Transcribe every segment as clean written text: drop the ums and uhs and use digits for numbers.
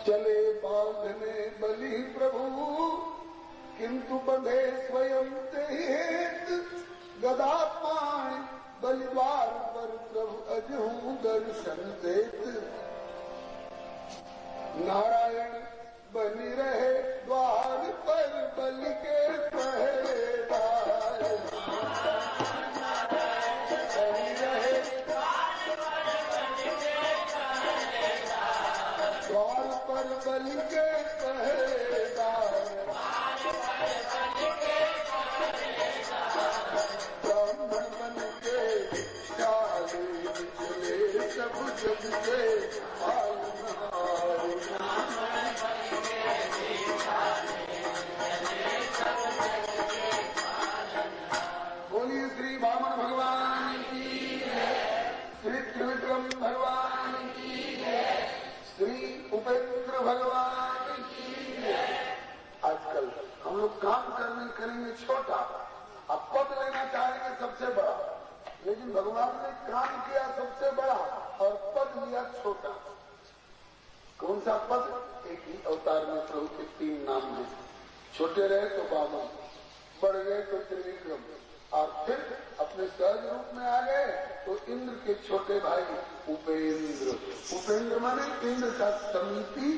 चले बांधने बलि प्रभु किंतु बंधे स्वयं ते हेत गदा पाण बलिद्वार पर प्रभु अजहू दर्शन देत। नारायण बनी रहे द्वार पर बलि के पहरेदार। बनी रहे द्वार पर बलि के पहरेदार। ब्राह्मण बन के चाले निकले सब जग से बोलिए श्री वामन भगवान की, श्री त्रिविक्रम भगवान की, श्री उपेंद्र भगवान की। आजकल हम लोग काम करेंगे छोटा, अब पद लेना चाहेंगे सबसे बड़ा, लेकिन भगवान ने काम किया सबसे बड़ा और पद लिया छोटा। कौन सा पद? एक ही अवतार में प्रभु के 3 नाम हैं। छोटे रहे तो वामन, बढ़ गए तो त्रिविक्रम, और फिर अपने सहज रूप में आ गए तो इंद्र के छोटे भाई उपेंद्र। उपेंद्र माने इंद्र का समिति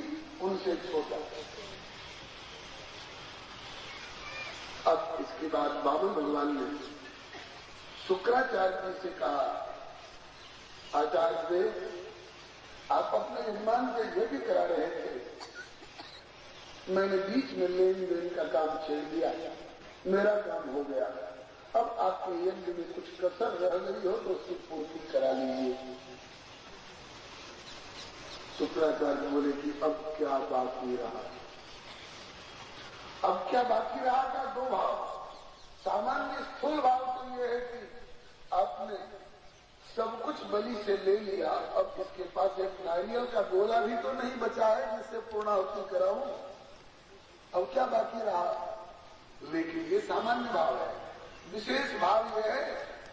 उनसे छोटा। अब इसके बाद वामन भगवान ने शुक्राचार्य जी से कहा, आचार्य देव आप अपने यजमान से यज्ञ करा रहे थे, मैंने बीच में लेन देन का काम छेड़ दिया, मेरा काम हो गया, अब आपके यज्ञ में कुछ कसर रह गई हो तो उसकी पूर्ति करा लीजिए। शुक्राचार्य बोले कि अब क्या बाकी रहा? अब क्या बाकी रहा था? 2 भाव। सामान्य स्थूल भाव तो ये है कि आपने सब कुछ बलि से ले लिया, अब इसके पास एक नारियल का गोला भी तो नहीं बचा है जिससे पूर्णाहुति कराऊं, अब क्या बाकी रहा? लेकिन ये सामान्य भाव है। विशेष भाव यह है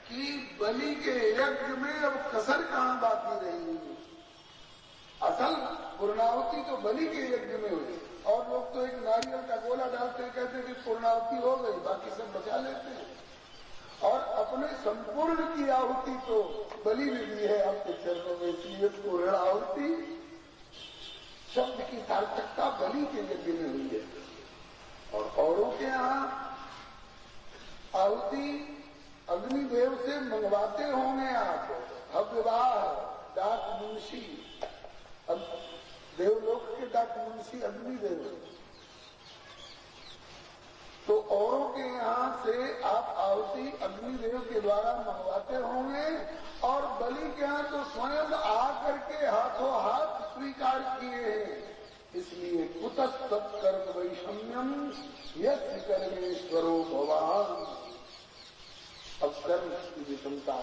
कि बलि के यज्ञ में अब कसर कहां बाकी रही। असल पूर्णाहुति तो बलि के यज्ञ में हुई, और लोग तो एक नारियल का गोला डालते हैं, कहते हैं कि पूर्णाहुति हो गई, बाकी सब बचा लेते हैं। और अपने संपूर्ण की आहुति तो बलि में दी है आपके चरणों में, इसलिए पूर्णाहुति शब्द की सार्थकता बलि के यज्ञ में हुई है। और औरों के यहाँ आहुति अग्निदेव से मंगवाते होंगे आप, भव्यवाह डाक मुंशी, देवलोक के डाक मुंशी अग्निदेव, तो औरों के यहाँ से आप आहुति अग्निदेव के द्वारा मंगवाते होंगे, और बलि के यहाँ तो स्वयं आकर के हाथों हाथ स्वीकार किए हैं। इसलिए कुतस्तत्कर्म वैषम्यम यस्य कर्मेश्वरो भवान। अब कर्म की विषमता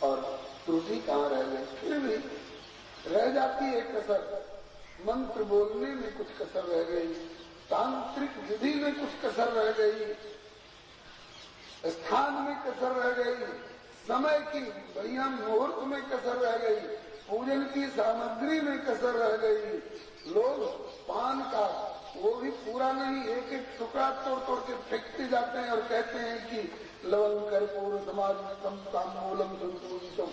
और त्रुटि कहाँ रह गई? फिर भी रह जाती है कसर। मंत्र बोलने में कुछ कसर रह गई, तांत्रिक विधि में कुछ कसर रह गई, स्थान में कसर रह गई, समय की बढ़िया मुहूर्त में कसर रह गई, पूजन की सामग्री में कसर रह गई। लोग पान का वो भी पूरा नहीं, एक एक टुकड़ा तोड़ तोड़ के फेंकते जाते हैं और कहते हैं कि लवण कर्पूर समाधितम ताम्बूलम संतूलितम,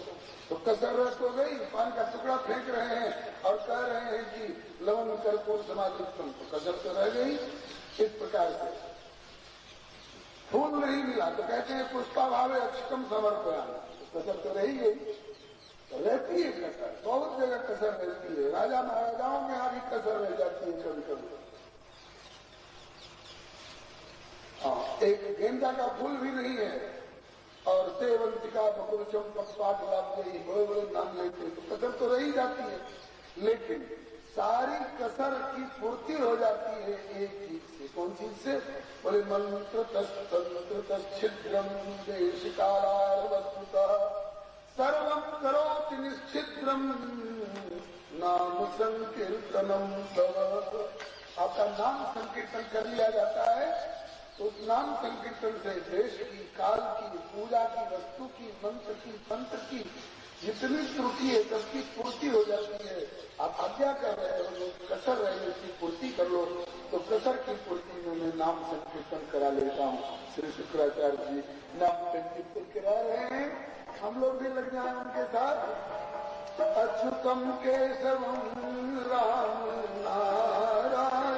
तो कसर रह तो गई, पान का टुकड़ा फेंक रहे हैं और कह रहे हैं कि लवण कर्पूर समाधितम, तो कसर तो रह गई। इस प्रकार से फूल नहीं मिला तो कहते हैं पुष्पा भावे अक्षतम समर्पयामि, तो कसर तो रही गई। रहती है कसर, बहुत जगह कसर रहती है, राजा महाराजाओं में यहाँ भी कसर रह जाती है कभी कभी। एक गेंदा का फूल भी नहीं है और सेवंतिका बकुलचम पक्षपात लाभ गई, बड़े बड़े नाम लेते हैं, तो कसर तो रही जाती है। लेकिन सारी कसर की पूर्ति हो जाती है एक चीज से। कौन चीज से? बोले मंत्र तंत्र तच्छिद्रम देश कालार वस्तुतः सर्वम करोति निश्चिद्रम नाम संकीर्तनम तव। आपका नाम संकीर्तन कर लिया जाता है तो उस नाम संकीर्तन से देश की, काल की, पूजा की, वस्तु की, मंत्र की, तंत्र की जितनी त्रुटि है सबकी पूर्ति हो जाती है। आप आज्ञा कर रहे हो, कसर नाम संकीर्तन करा लेता हूँ। श्री शुक्राचार्य जी नाम संकीर्तन करा रहे हैं, हम लोग भी लग जाए उनके साथ। अच्युतम केशवम राम नारायण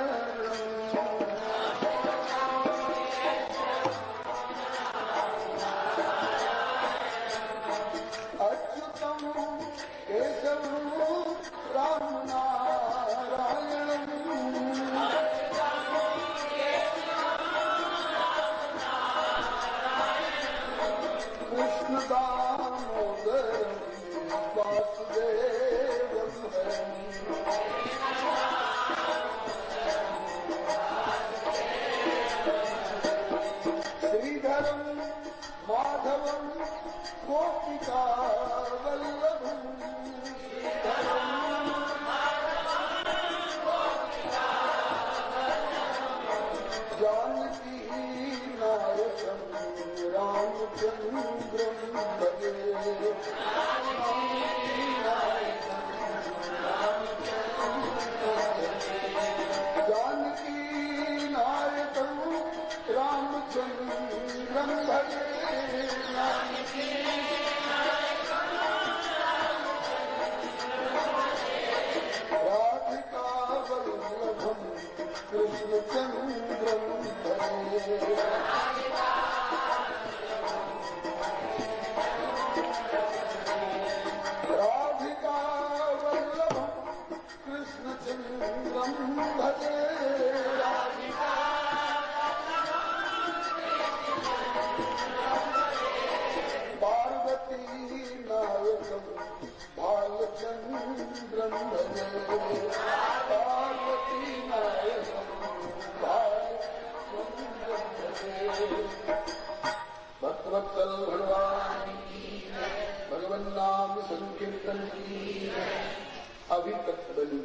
अभी तक बलि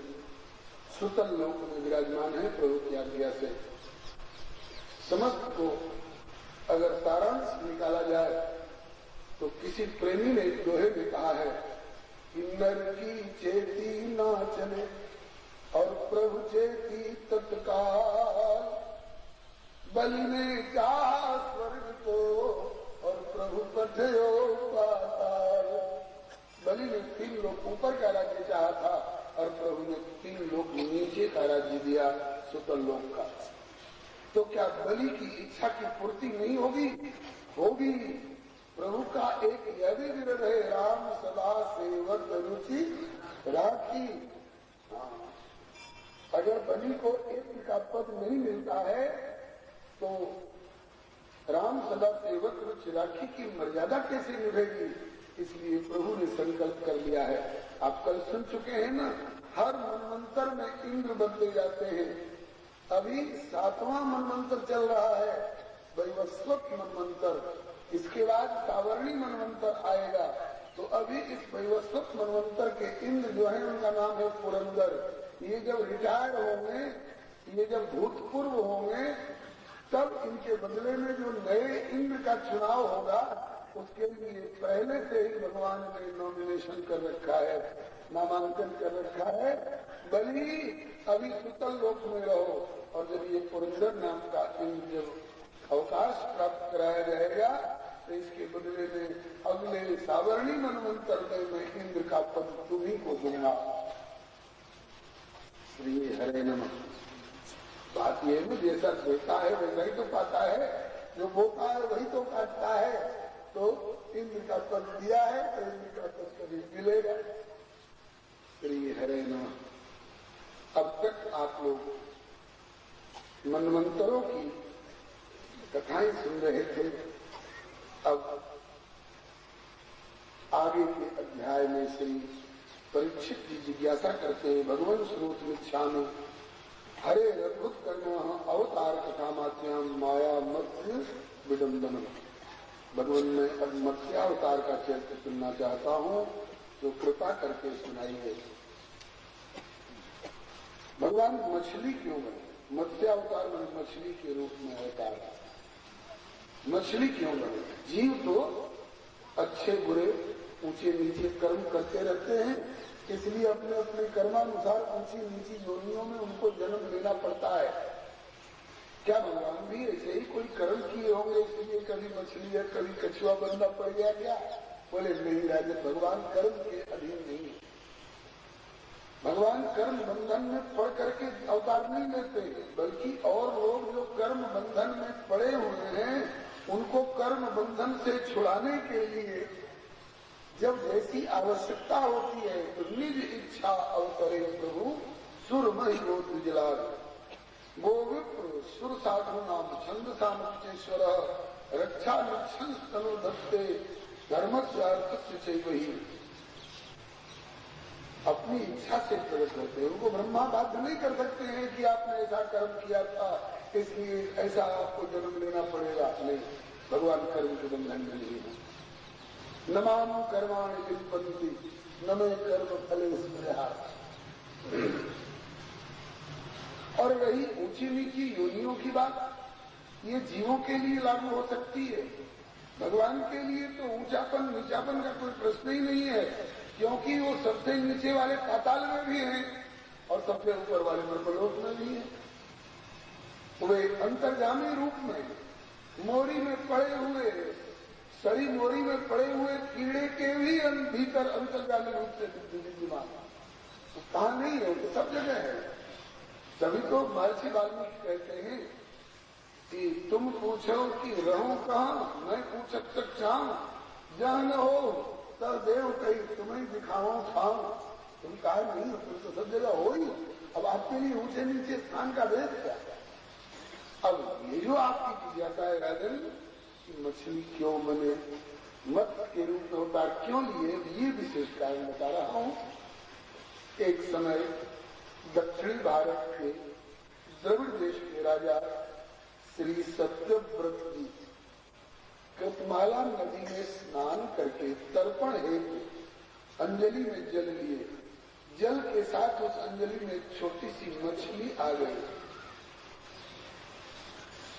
सुतल लोक में विराजमान है प्रभु की आज्ञा से। समस्त को अगर सारांश निकाला जाए तो किसी प्रेमी ने दोहे में कहा है कि नर की चेती ना चले और प्रभु चेती तत्काल। बलि ने चाहा स्वर्ग को और प्रभु पठयो पाताल। बलि ने 3 लोग ऊपर का राज्य चाहा था और प्रभु ने 3 लोग नीचे का राज्य दिया, सुतल लोक का। तो क्या बलि की इच्छा की पूर्ति नहीं होगी? होगी। प्रभु का एक यह भी विरध है, राम सदा सेवक रुचि राखी। अगर बलि को एक का पद नहीं मिलता है तो राम सदा सेवक रुचि राखी की मर्यादा कैसे निभेगी? इसलिए प्रभु ने संकल्प कर लिया है। आप कल सुन चुके हैं ना, हर मनवंतर में इंद्र बदले जाते हैं। अभी 7वां मनवंतर चल रहा है, वैवस्वत मनवंतर। इसके बाद सावर्णी मनवंतर आएगा। तो अभी इस वैवस्वत मनवंतर के इंद्र जो है उनका नाम है पुरंदर। ये जब रिटायर होंगे, ये जब भूतपूर्व होंगे, तब इनके बदले में जो नए इंद्र का चुनाव होगा उसके लिए पहले से ही भगवान ने नॉमिनेशन कर रखा है, नामांकन कर रखा है। बलि अभी सुतल लोक में रहो और जब ये पुरंदर नाम का इंद्र जब अवकाश प्राप्त कराया जाएगा तो इसके बदले में अगले सावर्णी मनवंतर में मैं इंद्र का पद तुम्ही को दूंगा। श्री हरे नमः। बात यह है, जैसा देता है वैसा ही तो पाता है, जो बोता है वही तो काटता है। तो इंद्र का पद दिया है तो इंद्र का पद कभी मिलेगा। श्री हरे नमः। अब तक आप लोग मनवंतरों की कथाएं सुन रहे थे। अब आगे के अध्याय में श्री परीक्षित की जिज्ञासा करते हैं, भगवान स्रोत मिच्छामि हरे अद्भुत कर्म अवतार कथा मात्याम माया मत्स्य विडम्बन। भगवान मैं अब मत्स्यावतार का चरित्र सुनना चाहता हूँ, जो कृपा करके सुनाइए। भगवान मछली क्यों बने? मत्स्यावतार में मछली के रूप में अवतार। मछली क्यों बने? जीव तो अच्छे बुरे ऊंचे नीचे कर्म करते रहते हैं, इसलिए अपने अपने कर्मानुसार ऊंची नीची योनियों में उनको जन्म लेना पड़ता है। क्या भगवान भी ऐसे ही कोई कर्म किए होंगे इसलिए कभी मछली या कभी कछुआ बनना पड़ गया क्या? बोले नहीं राजा, भगवान कर्म के अधीन नहीं है। भगवान कर्म बंधन में पड़ करके अवतार नहीं लेते, बल्कि और लोग जो कर्म बंधन में पड़े हुए हैं उनको कर्म बंधन से छुड़ाने के लिए जब जैसी आवश्यकता होती है तो निज इच्छा अवतरे प्रभु सुरमय गोद्विजलाल गोविप्र सुर साधु नाम छंद सामर्थ्येश्वर रक्षा निक्षंस तनो दत्ते धर्मस्यार्थ से वही अपनी इच्छा से प्रकट करते हैं। उनको ब्रह्मा बाध्य नहीं कर सकते हैं कि आपने ऐसा कर्म किया था इसलिए ऐसा आपको जन्म लेना पड़ेगा। नहीं, भगवान कर्म के बंधन में नहीं है। नमाम कर्माणि लिप्पन्ति न मे कर्म फले स्मृहा। और वही ऊंची नीची योनियों की बात ये जीवों के लिए लागू हो सकती है, भगवान के लिए तो ऊंचापन नीचापन का कोई प्रश्न ही नहीं है, क्योंकि वो सबसे नीचे वाले पाताल में भी हैं और सबसे ऊपर वाले ब्रह्मलोक में भी हैं। वे अंतर्गामी रूप में मोरी में पड़े हुए सड़ी मोरी में पड़े हुए कीड़े के भी भीतर अंतर्गामी रूप से विद्यमान कहाँ नहीं है, तो सब जगह है। तभी तो महर्षि वाल्मीकि कहते हैं कि तुम पूछो कि रहूं कहाँ, मैं पूछत तक चाहूं जहाँ न हो तब देव कही तुम्हें दिखाओ खाओ। तुम कहा नहीं हो, तुम तो सब जगह हो ही। अब आपके लिए ऊंचे नीचे स्थान का भेद क्या? अब ये जो आपकी जिज्ञासा है राजन कि मछली क्यों बने, मत के रूप में अवतार क्यों लिए, ये विशेष कारण बता रहा हूं। एक समय दक्षिणी भारत के द्रविड़ देश के राजा श्री सत्यव्रत जी कृतमाला नदी में स्नान करके तर्पण हेतु अंजलि में जल लिए। जल के साथ उस अंजलि में एक छोटी सी मछली आ गई।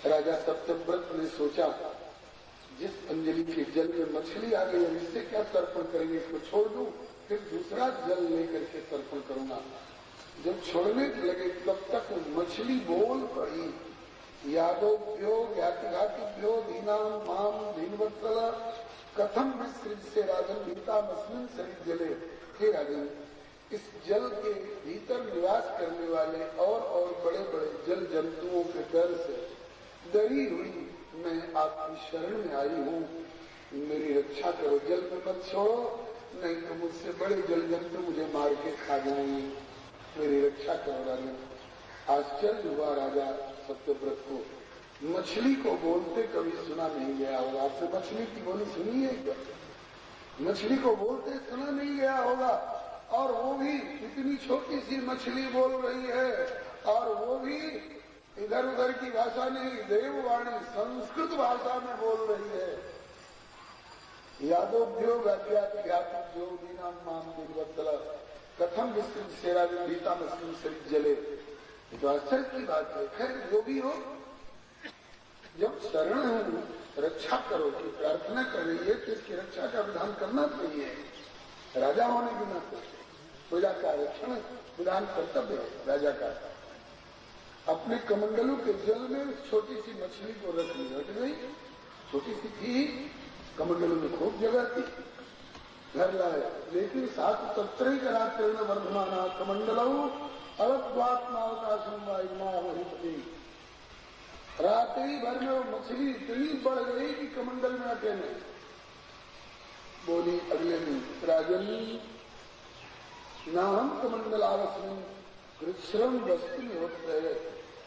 राजा सत्यव्रत ने सोचा जिस अंजलि के जल में मछली आ गई इससे क्या तर्पण करेंगे, इसको छोड़ दूं फिर दूसरा जल लेकर के तर्पण करूंगा। जब छोड़ने लगे तब तक मछली बोल पड़ी, यादोभ्यो ज्ञातिघातिभ्यो दीनाम माम दीनवत्सल कथम विसृज से राजन गीता मस्मिन शरीर जले। हे राजन, इस जल के भीतर निवास करने वाले और बड़े बड़े जल जंतुओं के डर से डरी हुई मैं आपकी शरण में आई हूँ, मेरी रक्षा करो, जल में मत छोड़ो, नहीं तो मुझसे बड़े जल जंतु मुझे मार के खा जाएंगे, मेरी रक्षा करो राजन। आश्चर्य हुआ राजा सत्यव्रत को, मछली को बोलते कभी सुना नहीं गया होगा। आपने मछली की बोली सुनी है क्या? मछली को बोलते सुना नहीं गया होगा, और वो भी इतनी छोटी सी मछली बोल रही है, और वो भी इधर उधर की भाषा नहीं, देववाणी संस्कृत भाषा में बोल रही है। यादोभ्यो ज्ञातिभ्यो दीनाम माम दीनवत्सल कथम विस्तृत सेरा गीता मस्लिम शरीर जले। तो आश्चर्य की बात है। खैर जो भी हो, जब शरण हूं रक्षा करो की प्रार्थना कर रही है तो इसकी रक्षा का विधान करना चाहिए। राजा होने के नाते प्रजा का रक्षण विधान कर्तव्य है राजा का। अपने कमंडलों के जल में छोटी सी मछली को रख ली, हट गई, छोटी सी थी, कमंडलों में खूब जगह थी, घर लाए, लेकिन 7 सत्र कराते वर्धमाना कमंडलों अवत्वात्मावकाशम वायुमावहिपति। रात्रि भर में वो मछली इतनी बढ़ गई कि कमंडल में आके नहीं बोली। अगले दिन राजन ना हम कमंडल आवश्यम कृष्ण वस्तु में होते है,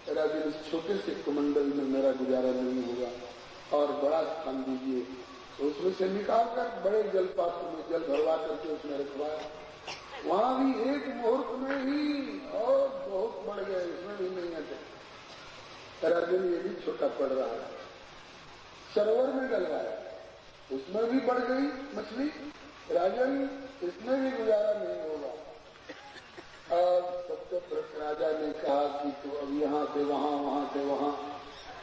राजन इस छोटे से कमंडल में मेरा गुजारा नहीं होगा और बड़ा स्थान दीजिए। तो उसमें से निकाल कर बड़े जल पात्र में जल भरवा करके उसमें रखवाया। वहां भी एक मुहूर्त में ही और बहुत बढ़ गए, इसमें भी नहीं आते। राजन ये भी छोटा पड़ रहा है, सरोवर में डलवाया, उसमें भी बढ़ गई मछली। राजन इसमें भी गुजारा नहीं होगा। अब सत्यव्रत राजा ने कहा कि तो अब यहाँ से वहां, वहां से वहां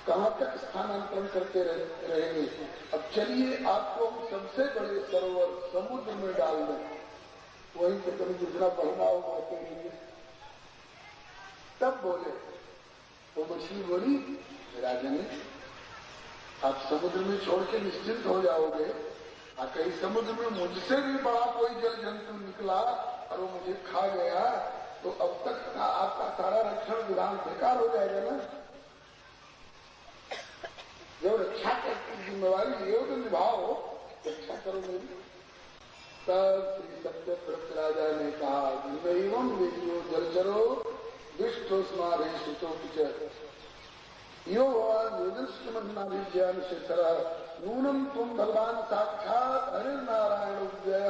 कहाँ तक स्थानांतरण करते रहेंगे। अब चलिए आपको सबसे बड़े सरोवर समुद्र में डाल दें, वहीं से कभी जितना बढ़ना होगा करेंगे। तब बोले वो मछली बोली, राजन आप समुद्र में छोड़ के निश्चिंत हो जाओगे, और कहीं समुद्र में मुझसे भी बड़ा कोई जल जंतु निकला और वो मुझे खा गया तो अब तक का आपका सारा रक्षण विधान बेकार हो जाएगा ना। जो रक्षा करती जिम्मेवारी लिए तो निभाओ, रक्षा करो मेरी। तब श्री सत्यव्रत राजा ने कहा, एवं वेदियो जलचरो दुष्टोस्मारे सुचो यो वेदस्मन्नाभिज्ञान शेखर नूनम तुम भगवान साक्षात हरे नारायण उदय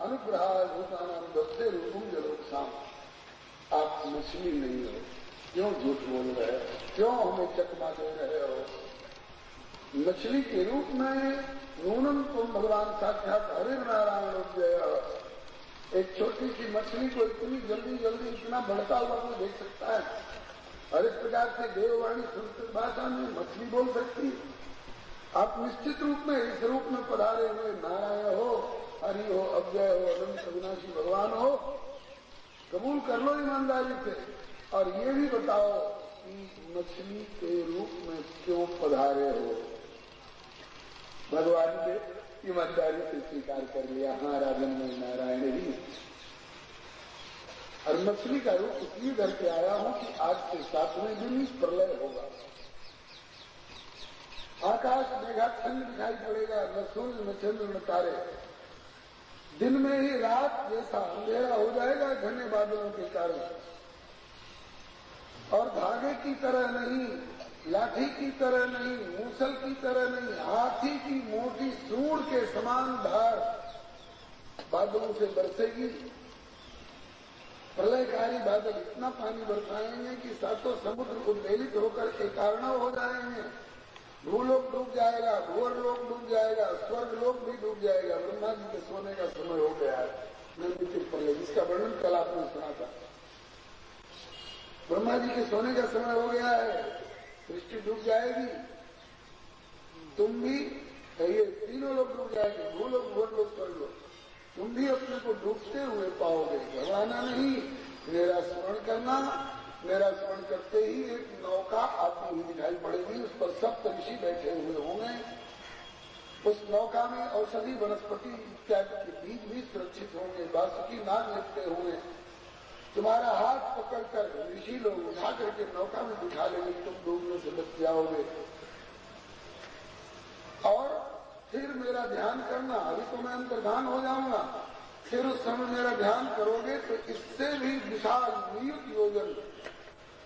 अनुग्रह भूतानाम दत्ते रूपम जलोत्साम। आप मछली नहीं हो, क्यों झूठ बोल रहे हो, क्यों हमें चकमा दे रहे हो? मछली के रूप में नूनम तुम भगवान साक्षात हरे नारायण उदय। एक छोटी सी मछली को इतनी जल्दी जल्दी इतना बढ़ता हुआ कोई देख सकता है? और इस प्रकार से देववाणी संस्कृत भाषा में मछली बोल सकती। आप निश्चित रूप में इस रूप में पधारे हुए नारायण हो, हरि हो, अव्यय हो, अनंत अविनाशी भगवान हो, कबूल कर लो ईमानदारी से। और ये भी बताओ कि मछली के रूप में क्यों पधारे हो? भगवान के ईमानदारी से स्वीकार कर लिया, हाँ राजन में नारायण ही। और मछली का रूप इसलिए करके आया हूं कि आज के 7वें दिन प्रलय होगा। आकाश मेघाच्छन्न दिखाई पड़ेगा, न सूर्य न चंद्र न तारे। दिन में ही रात जैसा अंधेरा हो जाएगा घने बादलों के कारण। और धागे की तरह नहीं, लाठी की तरह नहीं, मूसल की तरह नहीं, हाथी की मोटी सूंड के समान धार बादलों से बरसेगी। प्रलयकारी बादल इतना पानी बरसाएंगे कि सातों समुद्र उद्वेलित होकर एकार्ण हो जाएंगे। भूलोक डूब जाएगा, भूवर लोक डूब जाएगा, स्वर्ग लोक भी डूब जाएगा। ब्रह्मा जी के सोने का समय हो गया है। नंदी प्रलय, इसका वर्णन कल आपने सुना था। ब्रह्मा जी के सोने का समय हो गया है, सृष्टि डूब जाएगी। तुम भी ये तीनों लोग डूब जाएंगे, भूलोक, भूवर लोक, स्वर्ग लोक। तुम भी अपने को डूबते हुए पाओगे। घबराना नहीं, मेरा स्मरण करना। मेरा स्मरण करते ही एक नौका आती हुई दिखाई पड़ेगी, उस पर सप्त ऋषि बैठे हुए होंगे। उस नौका में औषधि वनस्पति इत्यादि के बीज भी सुरक्षित होंगे, बासुकी नाग लिपटे हुए। तुम्हारा हाथ पकड़कर ऋषि लोग उठा करके नौका में बिठा लेंगे, तुम डूबने से बच जाओगे। और फिर मेरा ध्यान करना। अभी तो मैं अंतर्धान हो जाऊंगा, फिर उस समय मेरा ध्यान करोगे तो इससे भी विशाल नियुक्त योजन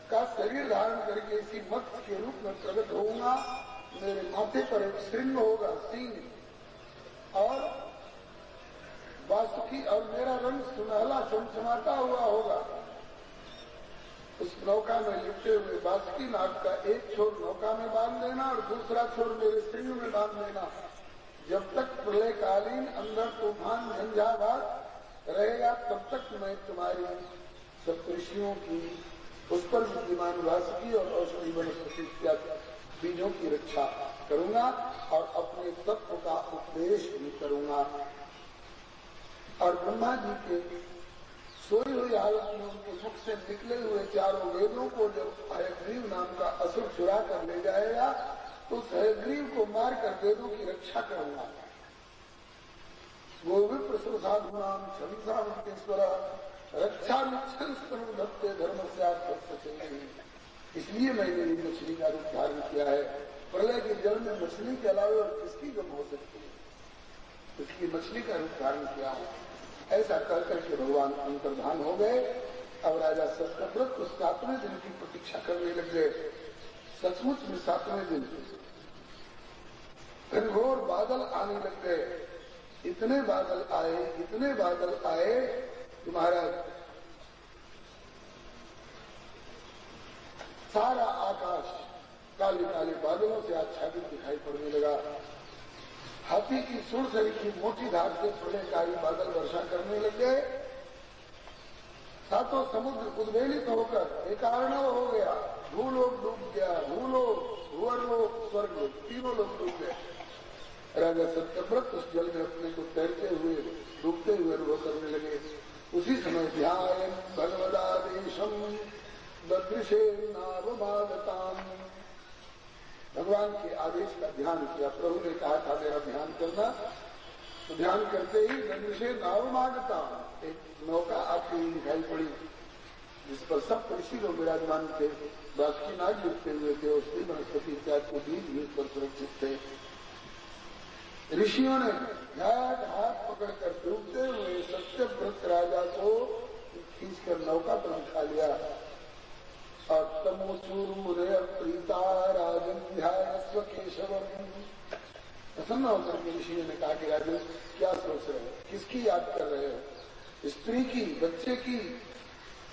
का शरीर धारण करके इसी मत्स्य के रूप में प्रकट होऊंगा। मेरे माथे पर एक श्रृंग होगा, सींग, और वासुकी, और मेरा रंग सुनहला चमचमाता हुआ होगा। उस नौका में लिपटे हुए वासुकी नाग का एक छोर नौका में बांध देना और दूसरा छोर मेरे श्रृंग में बांध देना। जब तक प्रलयकालीन अंदर तूफान झंझावात रहेगा तब तक मैं तुम्हारी सप्तऋषियों की, उस पर विद्यमान वासुकी और औषधि वनस्पति इत्यादि बीजों की रक्षा करूंगा और अपने तत्व का उपदेश भी करूंगा। और ब्रह्मा जी के सोई हुई हालत में उनके मुख से निकले हुए चारों वेदों को जब हयग्रीव नाम का असुर चुरा कर ले जाएगा तो उस हयग्रीव को मारकर वेदों की रक्षा करूंगा। गोविप्र साधु नाम क्षमता मुक्तेश्वर रक्षा धत्ते धर्म से। इसलिए मैंने ये मछली का रूप धारण किया है। प्रलय के जल में मछली के अलावा और किसकी गम हो सकती है, इसकी मछली का रूप धारण किया है। ऐसा कर करके भगवान अंतर्धान हो गए। अब राजा सत्यव्रत उस 7वें दिन की प्रतीक्षा करने लग गए। सचमुच में 7वें दिन घनघोर बादल आने लग गए। इतने बादल आए, इतने बादल आए कि महाराज सारा आकाश काले काले बादलों से आच्छादित दिखाई पड़ने लगा। हाथी की सूंड सहित की मोटी धार से प्रलयकारी बादल वर्षा करने लग गए। सातों समुद्र उद्वेलित होकर एकार्णव हो गया। भूलोक डूब गया, भूलोक, भूवर्लोक, स्वर्गलोक, तीनों लोग डूब गए। राजा सत्यव्रत उस जल में अपने को तैरते हुए, डूबते हुए अनुभव करने लगे। उसी समय ध्यान भगवदादेशम ददृशे नावमागताम। भगवान के आदेश का ध्यान किया। प्रभु ने कहा था मेरा ध्यान करना, तो ध्यान करते ही ददृशे नावमागताम, एक नौका आपकी दिखाई पड़ी जिस पर सब ऋषि लोग विराजमान थे, बाकी नाग लिखते हुए थे, उसकी वनस्पति इत्यादि को बीज पर सुरक्षित थे। ऋषियों ने हाथ पकड़कर डूबते हुए सत्यव्रत राजा को खींचकर नौका पर उठा लिया और तमोचूर मुने प्रीता राजन ध्यायस्व केशवम। प्रसन्न होकर के ऋषियों ने कहा कि राजन क्या सोच रहे हो, किसकी याद कर रहे हो, स्त्री की, बच्चे की,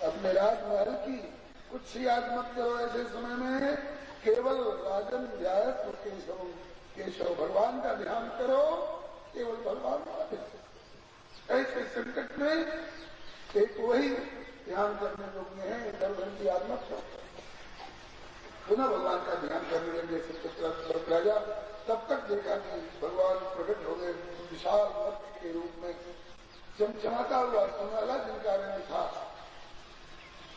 अपने राजमहल की? कुछ याद मत करो ऐसे समय में, केवल राजन ध्यायस्व केशवम, केशव भगवान का ध्यान करो, केवल भगवान का ध्यान। ऐसे संकट में एक वही ध्यान करने योग्य है, इधर उधर की याद मत करो। पुनः भगवान का ध्यान करने लगे सत्यव्रत राजा। तब तक देखा कि भगवान प्रकट हो गए विशाल वृक्ष के रूप में, चमचमाता हुआ सुनहला जिनका रंग था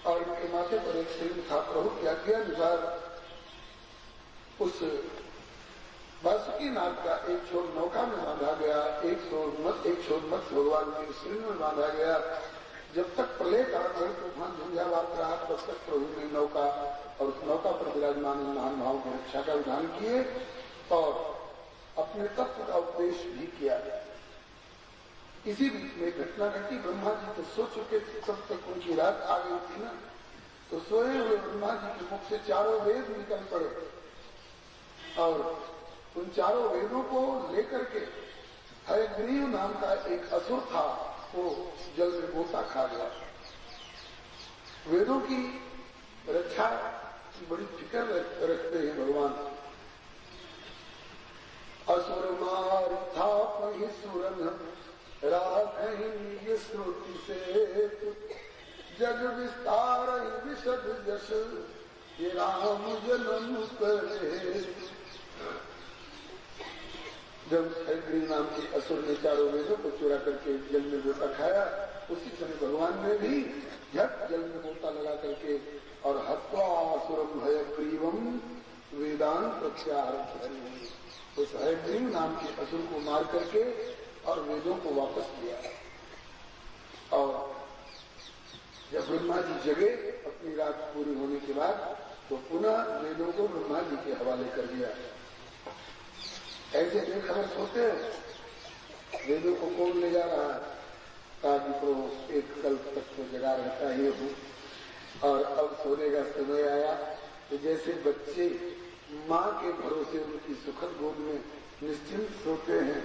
और उनके माथे पर एक सिंह था। प्रभु की आज्ञा अनुसार उस वासुकी नाग का एक छोर नौका में बांधा गया, एक छोर मत्स्य भगवान के सिंह में बांधा गया। जब तक प्रलय का तूफान झंझावात रहा तब तक प्रभु ने नौका और उस नौका पर विराजमान महानुभाव की रक्षा का विधान किए और अपने तत्व का उपदेश भी किया। इसी बीच में घटना घटी। ब्रह्मा जी तो सो चुके थे, तब तक उनकी रात आ गई थी ना, तो सोए हुए ब्रह्मा जी के मुख से चारों वेद निकल पड़े और उन चारों वेदों को लेकर के हयग्रीव नाम का एक असुर था, वो जल में गोता खा गया। वेदों की रक्षा की बड़ी फिक्र रखते हैं भगवान। असुर मार था सुरन राधे श्रुति से, जग विस्तार विशद जस ये राम जन्म करे। जब हयग्रीव नाम के असुर ने चारों वेदों को चुरा करके जल में गोता खाया, उसी समय भगवान ने भी झट जल में गोता लगा करके और हत्वा असुरम हयग्रीवम वेदान प्रत्याहार, उस हयग्रीव नाम के असुर को मार करके और वेदों को वापस लिया। और जब ब्रह्मा जी जगे अपनी रात पूरी होने के बाद, तो पुनः वेदों को ब्रह्मा जी के हवाले कर दिया। ऐसे बेखबर सोते वेदों को कौन ले जा रहा है? ताकि तो एक कल्प तक तो जगा रहता ही हूँ और अब सोने का समय आया। तो जैसे बच्चे माँ के भरोसे उनकी सुखद गोद में निश्चिंत सोते हैं,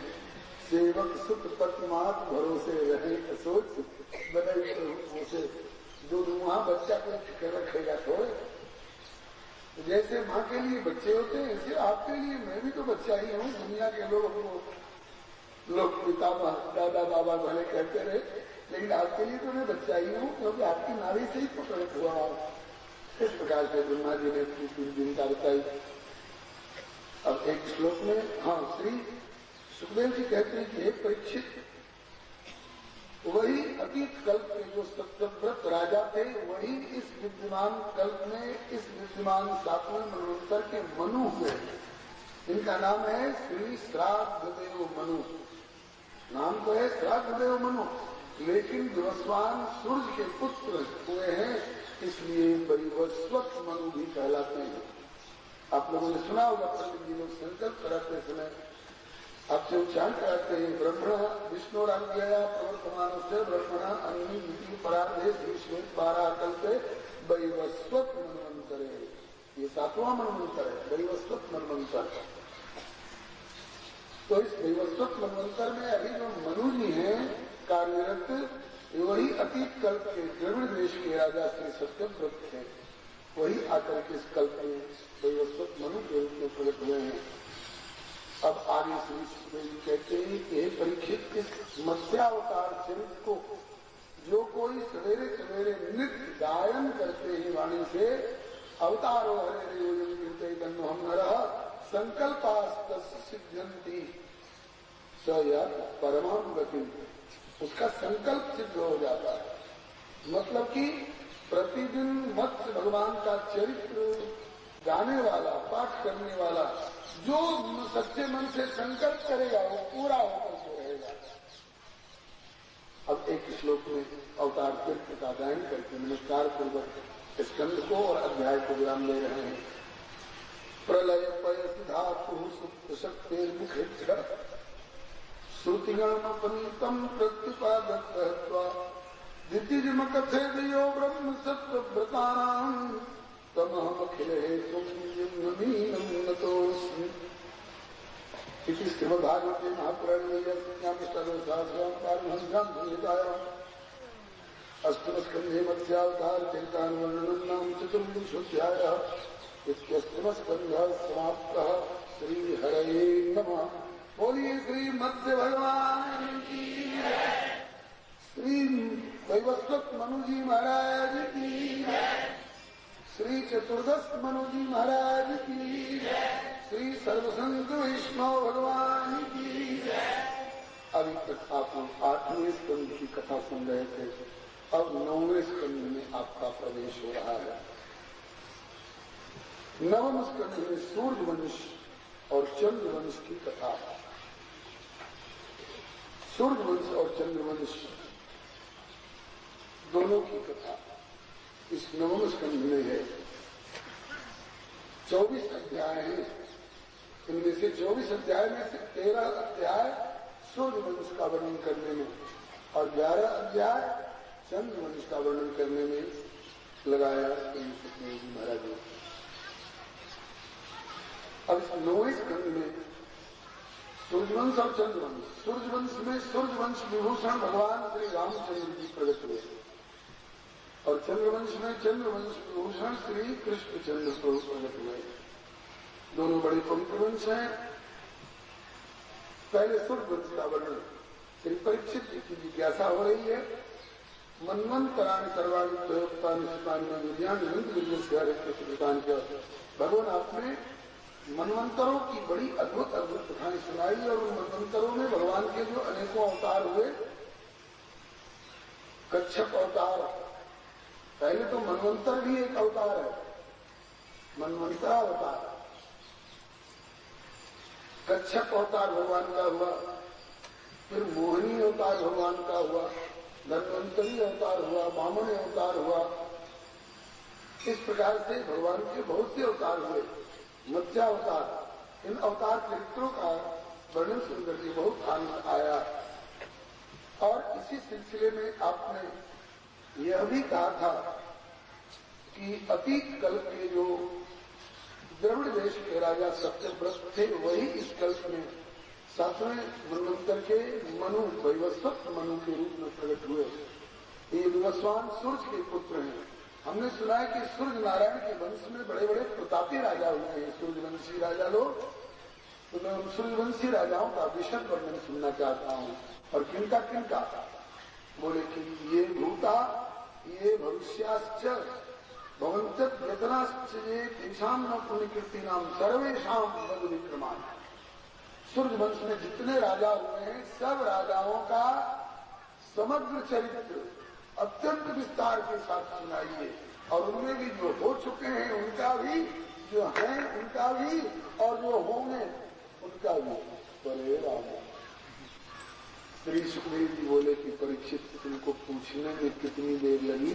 सेवक सुख पतिमात भरोसे रहे सोच बनाई से जो वहां बच्चा को फिक्र रखेगा थोड़े। तो जैसे माँ के लिए बच्चे होते हैं, ऐसे आपके लिए मैं भी तो बच्चा ही हूँ। दुनिया के लोग पिता दादा बाबा भले कहते रहे, लेकिन आपके लिए तो मैं बच्चा ही हूँ, क्योंकि आपकी नारी से ही तो प्रकट हुआ। इस प्रकार से ब्रह्मा जी ने 3 दिन का बताई। अब एक श्लोक में श्री सुखदेव जी कहते हैं कि हे परीक्षित, वही अतीत कल्प के जो सत्यव्रत राजा थे, वही इस विद्यमान कल्प में इस विद्यमान 7वें मनवंतर के मनु हुए। इनका नाम है श्री श्राद्धदेव मनु। नाम तो है श्राद्धदेव मनु, लेकिन विवस्वान सूर्य के पुत्र हुए हैं, इसलिए वैवस्वत मनु भी कहलाते हैं। आप लोगों ने सुना होगा, पंडित जी लोग संकल्प कराते समय आपसे उच्चारण कराते हैं, ब्रह्मण विष्णुराज्ञया प्रवर्तमान से ब्रह्मण अन्य पराधे श्वेत 12 कल्पे वैवस्वत मनवंतर। ये 7वां मनवंतर है, वैवस्वत मनवंतर। तो इस वैवस्वत मनवंतर में अभी जो मनु जी हैं कार्यरत, वही अतीत कल्प के द्रविड़ देश के राजा श्री सत्यव्रत थे। वही आकर के इस कल्प में वैवस्वत मनु के रूप में प्रकट हुए हैं। अब आगे श्री कहते हैं कि परीक्षित, इस मत्स्यावतार चरित्र को जो कोई सवेरे सवेरे नित्य गायन करते हैं वाणी से, अवतारो हरे दंडो हम न रहा संकल्पास्त सिद्धंती सयत परमाम गति, उसका संकल्प सिद्ध हो जाता है। मतलब कि प्रतिदिन मत्स्य भगवान का चरित्र गाने वाला, पाठ करने वाला, जो सच्चे मन से संकल्प करेगा वो पूरा होकर के रहेगा। अब एक श्लोक में अवतार तीर्थ का गायन करके नमस्कार पूर्वक स्कंद को और अध्याय को विराम ले रहे हैं। प्रलय पयसि धातुः सुप्त शक्तेर्मुखे श्रुतिगणमपनीतं प्रत्युपादत्वा दितिजमकथेदयो ब्रह्म सत्त्वव्रतानां तमहमखिल हेतुं नमीनं नतोऽस्मि। इति श्रीमद्भागवते महापुराणे संहितायां पारमहंस्यां अष्टमस्कन्धे मत्स्यावतार चरितानुवर्णनं नाम चतुर्विंशोऽध्यायः। इत्यष्टमस्कन्धः समाप्तः। श्रीहरये नमः। बोलिए श्री मत्स्य भगवान की, श्री वैवस्वत मनु जी महाराज की, श्री चतुर्दश मनु जी महाराज की, श्री सर्वसंत वैष्णव भगवान की। अभी तक आप 8वें स्कंध की कथा सुन रहे थे, अब 9वें स्कंध में आपका प्रवेश हो रहा है। 9वें स्कंध में सूर्यवंश और चंद्रवंश की कथा। सूर्यवंश और चंद्रवंश दोनों की कथा इस 9वें स्कंध में है। 24 अध्याय हैं। इनमें से 24 अध्याय में से 13 अध्याय सूर्यवंश का वर्णन करने में और 11 अध्याय चंद्रवंश का वर्णन करने में लगाया महाराज ने। अब इस 9वें स्कंध में सूर्यवंश और चंद्रवंश। सूर्यवंश में सूर्यवंश विभूषण भगवान श्री रामचंद्र जी प्रकट हुए और चंद्रवंश में चंद्रवंश विभूषण श्री कृष्णचंद्र प्रकट हुए। दोनों बड़े पवित्र वंश हैं। पहले सूर्यवंश का वर्णन। श्री परीक्षित जी की जिज्ञासा हो रही है। मन्वंतराणि सर्वाणि प्रयोक्तानि शितानि विद्यानि विद्युत भगवान आपने मनवंतरों की बड़ी अद्भुत अद्भुत कथाएं सुनाई और उन मनवंतरों में भगवान के जो अनेकों अवतार हुए, कच्छप अवतार, पहले तो मनवंतर भी एक अवतार है, मनवंतरा अवतार। कच्छप अवतार भगवान का हुआ, फिर मोहिनी अवतार भगवान का हुआ, धन्वंतरी अवतार हुआ, वामन अवतार हुआ। इस प्रकार से भगवान के बहुत से अवतार हुए। मत्स्यावतार, इन अवतार चरित्रों का वर्णन सुनकर के बहुत आनंद आया। और इसी सिलसिले में आपने यह भी कहा था कि अतीत कल के जो द्रविड़ देश के राजा सत्यव्रत थे, वही इस कल्प में 7वें मनवंतर के मनु, वैवस्वत मनु के रूप में प्रकट हुए। ये विवस्वान सूर्य के पुत्र हैं। हमने सुना है कि सूर्य नारायण के वंश में बड़े बड़े प्रतापी राजा हुए हैं, सूर्यवंशी राजा लोग। तो मैं उन सूर्यवंशी राजाओं का विशद वर्णन सुनना चाहता हूँ। और किनका किनका? बोले कि ये भूता, ये भविष्याश्च भवंत व्यतनाश्च ये तेषाम न पुण्यकीर्ति नाम सर्वेषां मद विक्रमान। सूर्यवंश में जितने राजा हुए हैं, सब राजाओं का समग्र चरित्र अत्यंत विस्तार के साथ सुनाइए। और उनमें भी जो हो चुके हैं उनका भी, जो हैं उनका भी, और जो होंगे उनका भी। बड़े राम श्री सुखदेव जी बोले कि परीक्षित, तुमको पूछने में कितनी देर लगी?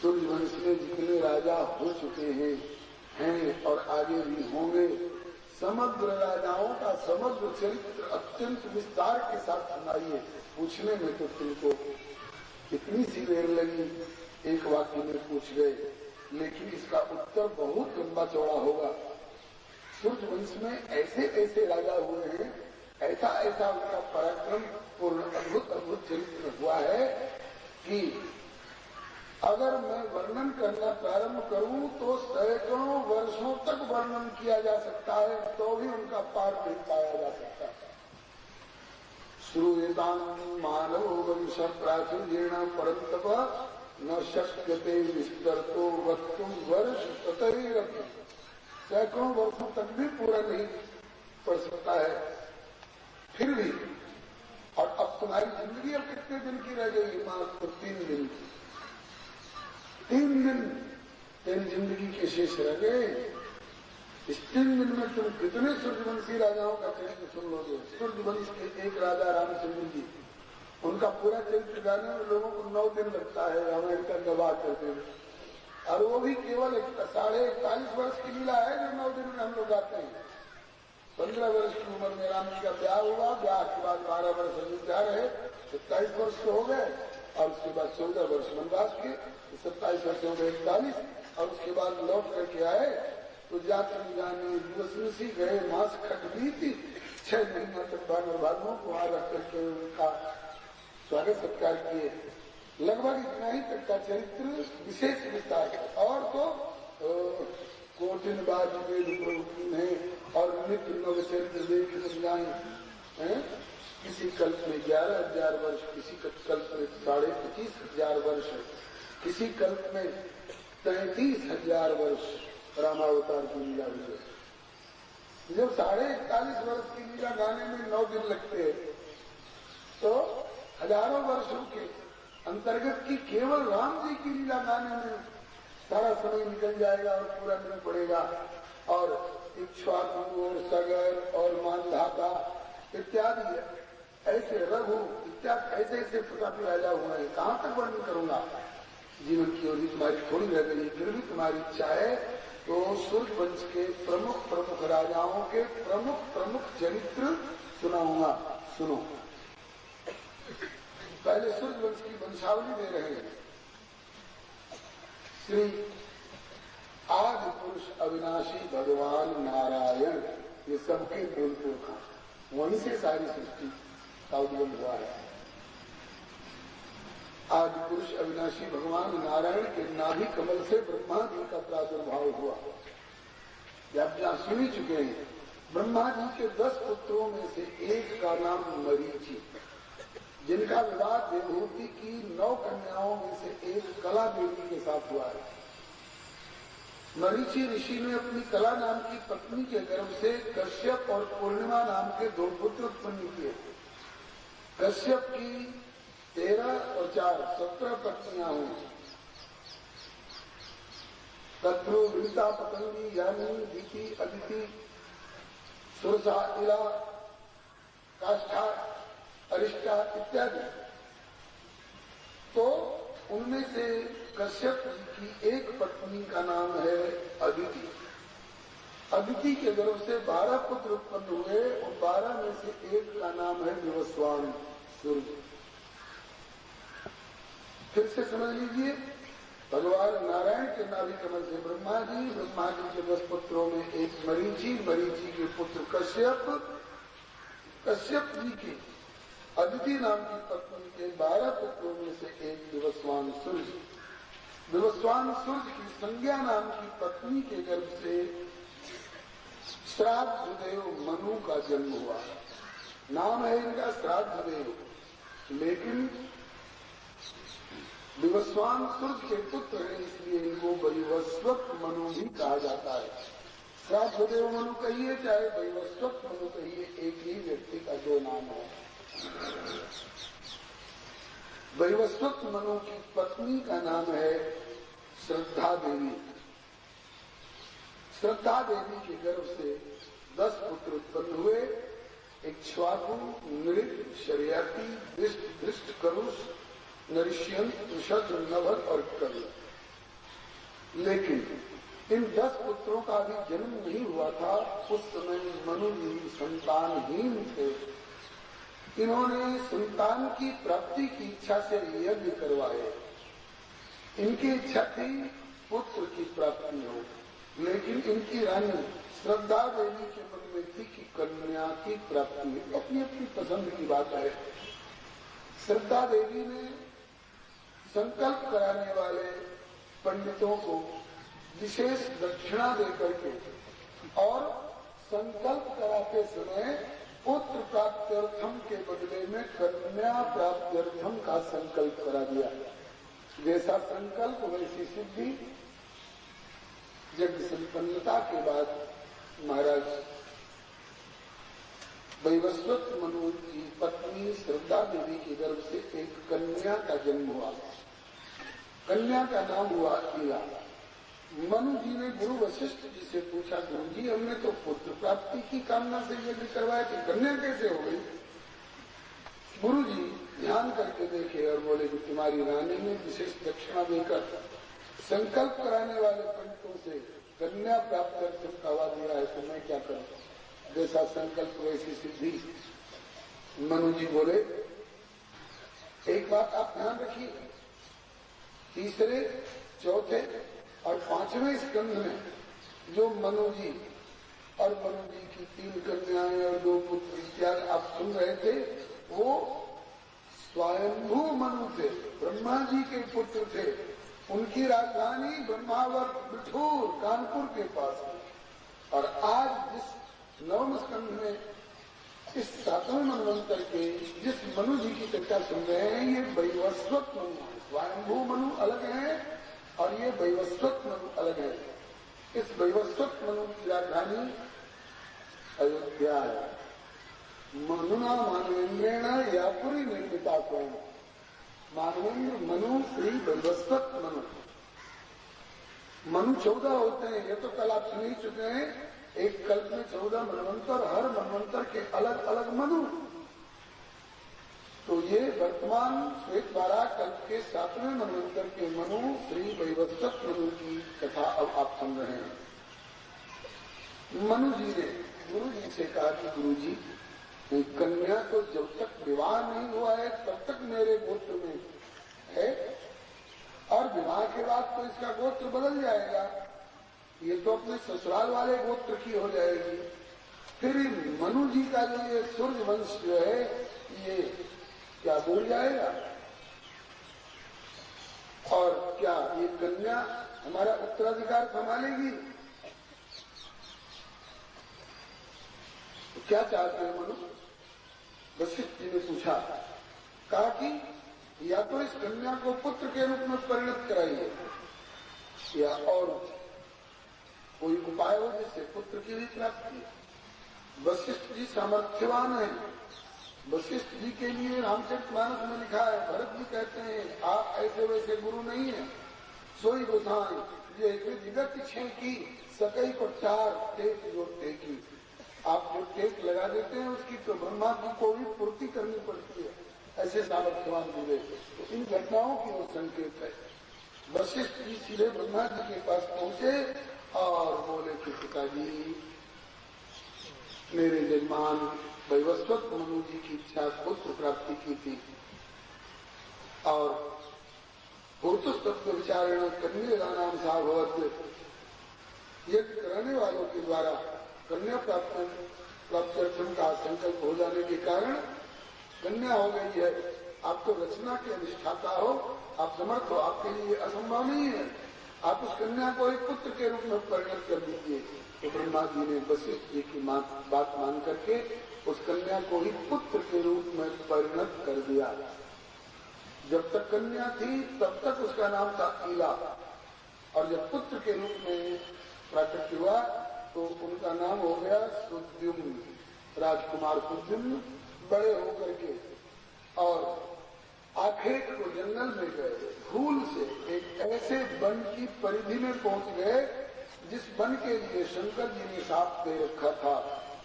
सूर्यवंश में जितने राजा हो चुके हैं और आगे भी होंगे, समग्र राजाओं का समग्र चरित्र अत्यंत विस्तार के साथ सुनाइए। पूछने में तो तुमको इतनी सी देर लगी, एक वाक्य में पूछ गए, लेकिन इसका उत्तर बहुत लंबा चौड़ा होगा। सूर्यवंश में ऐसे ऐसे राजा हुए हैं, ऐसा ऐसा उनका पराक्रम पूर्ण अद्भुत अद्भुत चरित्र हुआ है कि अगर मैं वर्णन करना प्रारंभ करूं तो सैकड़ों वर्षों तक वर्णन किया जा सकता है, तो भी उनका पार नहीं पाया जा सकता। श्रूयतां मानव वंश प्राचुर्येण परन्तप न शक्यते विस्तरतो वक्तुं वर्ष ततैरपि। सैकड़ों वर्षों तक भी पूरा नहीं पड़ सकता है। फिर भी, और अब तुम्हारी जिंदगी अब कितने दिन की रह गई? मात्र 3 दिन की। 3 दिन तेरी जिंदगी के शेष रह गए। इस 3 दिन में तुम कितने सूर्यवंशी राजाओं का चरित्र सुन लोगे। सूर्यवंश के एक राजा रामचंद्र जी, उनका पूरा चरित्र गाने में लोगों को 9 दिन लगता है रामायण का गवाह करते हुए, और वो भी केवल 41 वर्ष की लीला है जो 9 दिन में हम लोग गाते हैं। 15 वर्ष की उम्र में राम जी का ब्याह हुआ, ब्याह के बाद 12 वर्ष अयोध्या रहे, 27 वर्ष तो हो गए, और उसके बाद 14 वर्ष वनवास के, 27 वर्ष हो गए 41, और उसके बाद लौट करके आए तो जाकर जाने दिवसी गए, मास खट ली थी, 6 महीना तक बानर भागों को वहां रख करके उनका स्वागत सत्कार किए। लगभग इतना ही तक का चरित्र विशेष विस्तार है। और तो कोटिन बाज वेद प्रवृत्ति है और नित्य नव चरित्र देख जाए। किसी कल्प में 11,000 वर्ष, किसी कल्प में 25,500 वर्ष, किसी कल्प में 33,000 वर्ष रामावतार की लीला हुई है। जब 41.5 वर्ष की लीला गाने में 9 दिन लगते हैं, तो हजारों वर्षों के अंतर्गत की केवल राम जी की लीला गाने में सारा समय निकल जाएगा और पूरा दिन पड़ेगा। और इक्ष्वाकु और सगर और मानधाता इत्यादि ऐसे रघु इत्यादि ऐसे ऐसे प्रतापी राजा हुए हैं, कहाँ तक वर्णन करूंगा। जीवन की ओर तुम्हारी थोड़ी रह गई, फिर भी तुम्हारी इच्छा है तो सूर्यवंश के प्रमुख प्रमुख राजाओं के प्रमुख प्रमुख चरित्र सुनाऊंगा। सुनो, पहले सूर्यवंश की वंशावली दे रहे हैं। श्री आदि पुरुष अविनाशी भगवान नारायण, ये सबके मूल पुरुष, वहीं से सारी सृष्टि का उद्गम हुआ है। आदि पुरुष अविनाशी भगवान नारायण के नाभि कमल से ब्रह्मा जी का प्रादुर्भाव हुआ। आप जहां सुनी चुके हैं, ब्रह्मा जी के 10 पुत्रों में से एक का नाम मरीचि, जिनका विवाह देवहूति की 9 कन्याओं में से एक कला देवी के साथ हुआ है। मरीचि ऋषि ने अपनी कला नाम की पत्नी के गर्भ से कश्यप और पूर्णिमा नाम के 2 पुत्र उत्पन्न किए। कश्यप की 13 और 4 17 पत्नियां हुई। तत्व वृता पतंगी यानी दीति अदिति सुरसा इला काष्ठा अरिष्टा इत्यादि। तो उनमें से कश्यप जी की एक पत्नी का नाम है अदिति। अदिति के गर्भ से 12 पुत्र उत्पन्न हुए और 12 में से एक का नाम है विवस्वान सूर्य। फिर से समझ लीजिए, भगवान नारायण के नाभि कमल से ब्रह्मा जी के 10 पुत्रों में एक मरीचि के पुत्र कश्यप जी की अदिति नाम की पत्नी के 12 पुत्रों में से एक विवस्वान सूर्य। विवस्वान सूर्य की संज्ञा नाम की पत्नी के गर्भ से श्राद्धदेव मनु का जन्म हुआ। नाम है इनका श्राद्धदेव, लेकिन विवस्वान सूर्य के पुत्र है, इसलिए इनको वैवस्वत मनु भी कहा जाता है। श्राद्धदेव मनु कहिए चाहे वैवस्वत मनु कहिए, एक ही व्यक्ति का 2 नाम है। वैवस्वत मनु की पत्नी का नाम है श्रद्धा देवी। श्रद्धा देवी के गर्भ से 10 पुत्र उत्पन्न हुए। इक्ष्वाकु, नृप, शर्याति, दृष्ट, करुष, नरिष्यंत, वृषभ, नभक और कर्ण। लेकिन इन 10 पुत्रों का भी जन्म नहीं हुआ था। उस समय मनु जी संतानहीन थे। इन्होंने संतान की प्राप्ति की इच्छा से यज्ञ करवाए। इनकी इच्छा थी पुत्र की प्राप्ति हो, लेकिन इनकी रानी श्रद्धा देवी के मन में थी कि कन्या की प्राप्ति। अपनी अपनी पसंद की बात है। श्रद्धा देवी ने संकल्प कराने वाले पंडितों को विशेष दक्षिणा देकर के और संकल्प कराते समय पुत्र प्राप्त्यर्थम के बदले में कन्या प्राप्त्यर्थम का संकल्प करा दिया। जैसा संकल्प वैसी सिद्धि। यज्ञ संपन्नता के बाद महाराज वैवस्वत मनु की पत्नी श्रद्धा देवी के गर्भ से एक कन्या का जन्म हुआ। कन्या का नाम हुआ ईला। मनु जी ने गुरु वशिष्ठ जी से पूछा, गुरु जी हमने तो पुत्र प्राप्ति की कामना से यज्ञ करवाया कि कन्या कैसे हो गई? गुरु जी ध्यान करके देखे और बोले कि तुम्हारी रानी ने विशेष दक्षिणा देकर संकल्प कराने वाले पंडितों से कन्या प्राप्त कर चुकावा दिया है, तो मैं क्या करूं? जैसा संकल्प वैसी सिद्धि। मनु जी बोले, एक बात आप ध्यान रखिए, तीसरे, चौथे और पांचवें स्कंध में जो मनु जी और मनु जी की 3 कन्याएं और 2 पुत्र इत्यादि आप सुन रहे थे, वो स्वयंभू मनु थे, ब्रह्मा जी के पुत्र थे। उनकी राजधानी ब्रह्मावर्त बिठूर कानपुर के पास है। और आज जिस 9वें स्कंध में इस 7वें मनवंतर के जिस मनु जी की चर्चा सुन रहे हैं, ये वैवस्वत मनु है। स्वयंभू मनु अलग है और ये वैवस्वत मनु अलग है। इस वैवस्वत मनु की राजधानी अयोध्या है। मनुना मानवेन्द्रेण यापुरी निर्मिता स्वयं। मानवेंद्र मनु श्री वैवस्वत मनु। मनु 14 होते हैं, ये तो कल आप सुन ही चुके हैं। एक कल्प में 14 मनवंतर, हर मनवंतर के अलग अलग मनु। तो ये वर्तमान श्वेतवारा कल्प के 7वें मनवंतर के मनु श्री वैवस्वत मनु की कथा अब आप सुन रहे हैं। मनु जी ने गुरु जी से कहा कि गुरु जी, कन्या को जब तक विवाह नहीं हुआ है तब तक मेरे गोत्र में है, और विवाह के बाद तो इसका गोत्र बदल जाएगा, ये तो अपने ससुराल वाले गोत्र की हो जाएगी। फिर मनु जी का जो ये सूर्य वंश जो है, ये क्या बोल जाएगा? और क्या ये कन्या हमारा उत्तराधिकार संभालेगी? तो क्या चाहते हैं मनु? वशिष्ठ जी ने पूछा, कहा कि या तो इस कन्या को पुत्र के रूप में परिणत कराइए, या और कोई उपाय हो जिससे पुत्र की भी प्राप्ति। वशिष्ठ जी सामर्थ्यवान है। वशिष्ठ जी के लिए रामचरितमानस में लिखा है, भरत जी कहते हैं आप ऐसे वैसे गुरु नहीं है। सोई गोसाई ये विगत छे की सकई को 4 टेक जोड़ते की। आप जो टेक लगा देते हैं उसकी तो ब्रह्मा जी को भी पूर्ति करनी पड़ती है। ऐसे सामर्थ्यवान मिले, तो इन घटनाओं की वो संकेत है। वशिष्ठ जी सीधे ब्रह्मा जी के पास पहुंचे और बोले कि पिताजी, मेरे जजमान वैवस्वत मनु जी की इच्छा पुत्र प्राप्ति की थी, और भूतस्तत्व विचारण कन्या नाम साभवत, यज्ञ कराने वालों के द्वारा कन्या प्राप्त्यर्थम का संकल्प हो जाने के कारण कन्या हो गई है। आप तो रचना के अधिष्ठाता हो, आप समर्थ हो, आपके लिए असंभव नहीं है। आप उस कन्या को एक पुत्र के रूप में परिणत कर दीजिए। तो ब्रह्मा जी ने वशिष्ठ जी की बात मान करके उस कन्या को ही पुत्र के रूप में परिणत कर दिया। जब तक कन्या थी तब तक उसका नाम था ईला, और जब पुत्र के रूप में प्राकट्य हुआ तो उनका नाम हो गया सुद्युम्न, राजकुमार सुद्युम्न। बड़े होकर के और आखेट को जंगल में गए, भूल से एक ऐसे वन की परिधि में पहुंच गए जिस वन के लिए शंकर जी ने शाप दे रखा था,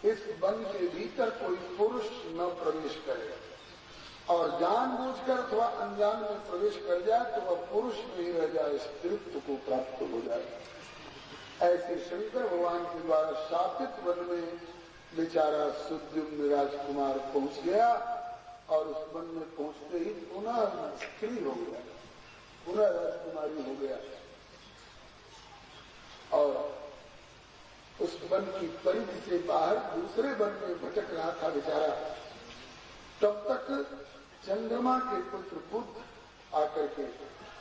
इस वन के भीतर कोई पुरुष न प्रवेश करे, और जानबूझकर अथवा अनजान में प्रवेश कर जाए तो वह पुरुष नहीं रह जाए, स्त्रीत्व को प्राप्त हो जाए। ऐसे शंकर भगवान के द्वारा शापित वन में बेचारा सुद्युम्न राजकुमार पहुंच गया, और उस वन में पहुंचते ही पुनः स्त्री हो गया, पुनः राजकुमारी हो गया, और उस वन की परिधि से बाहर दूसरे वन में भटक रहा था बेचारा। तब तक चंद्रमा के पुत्र बुध आकर के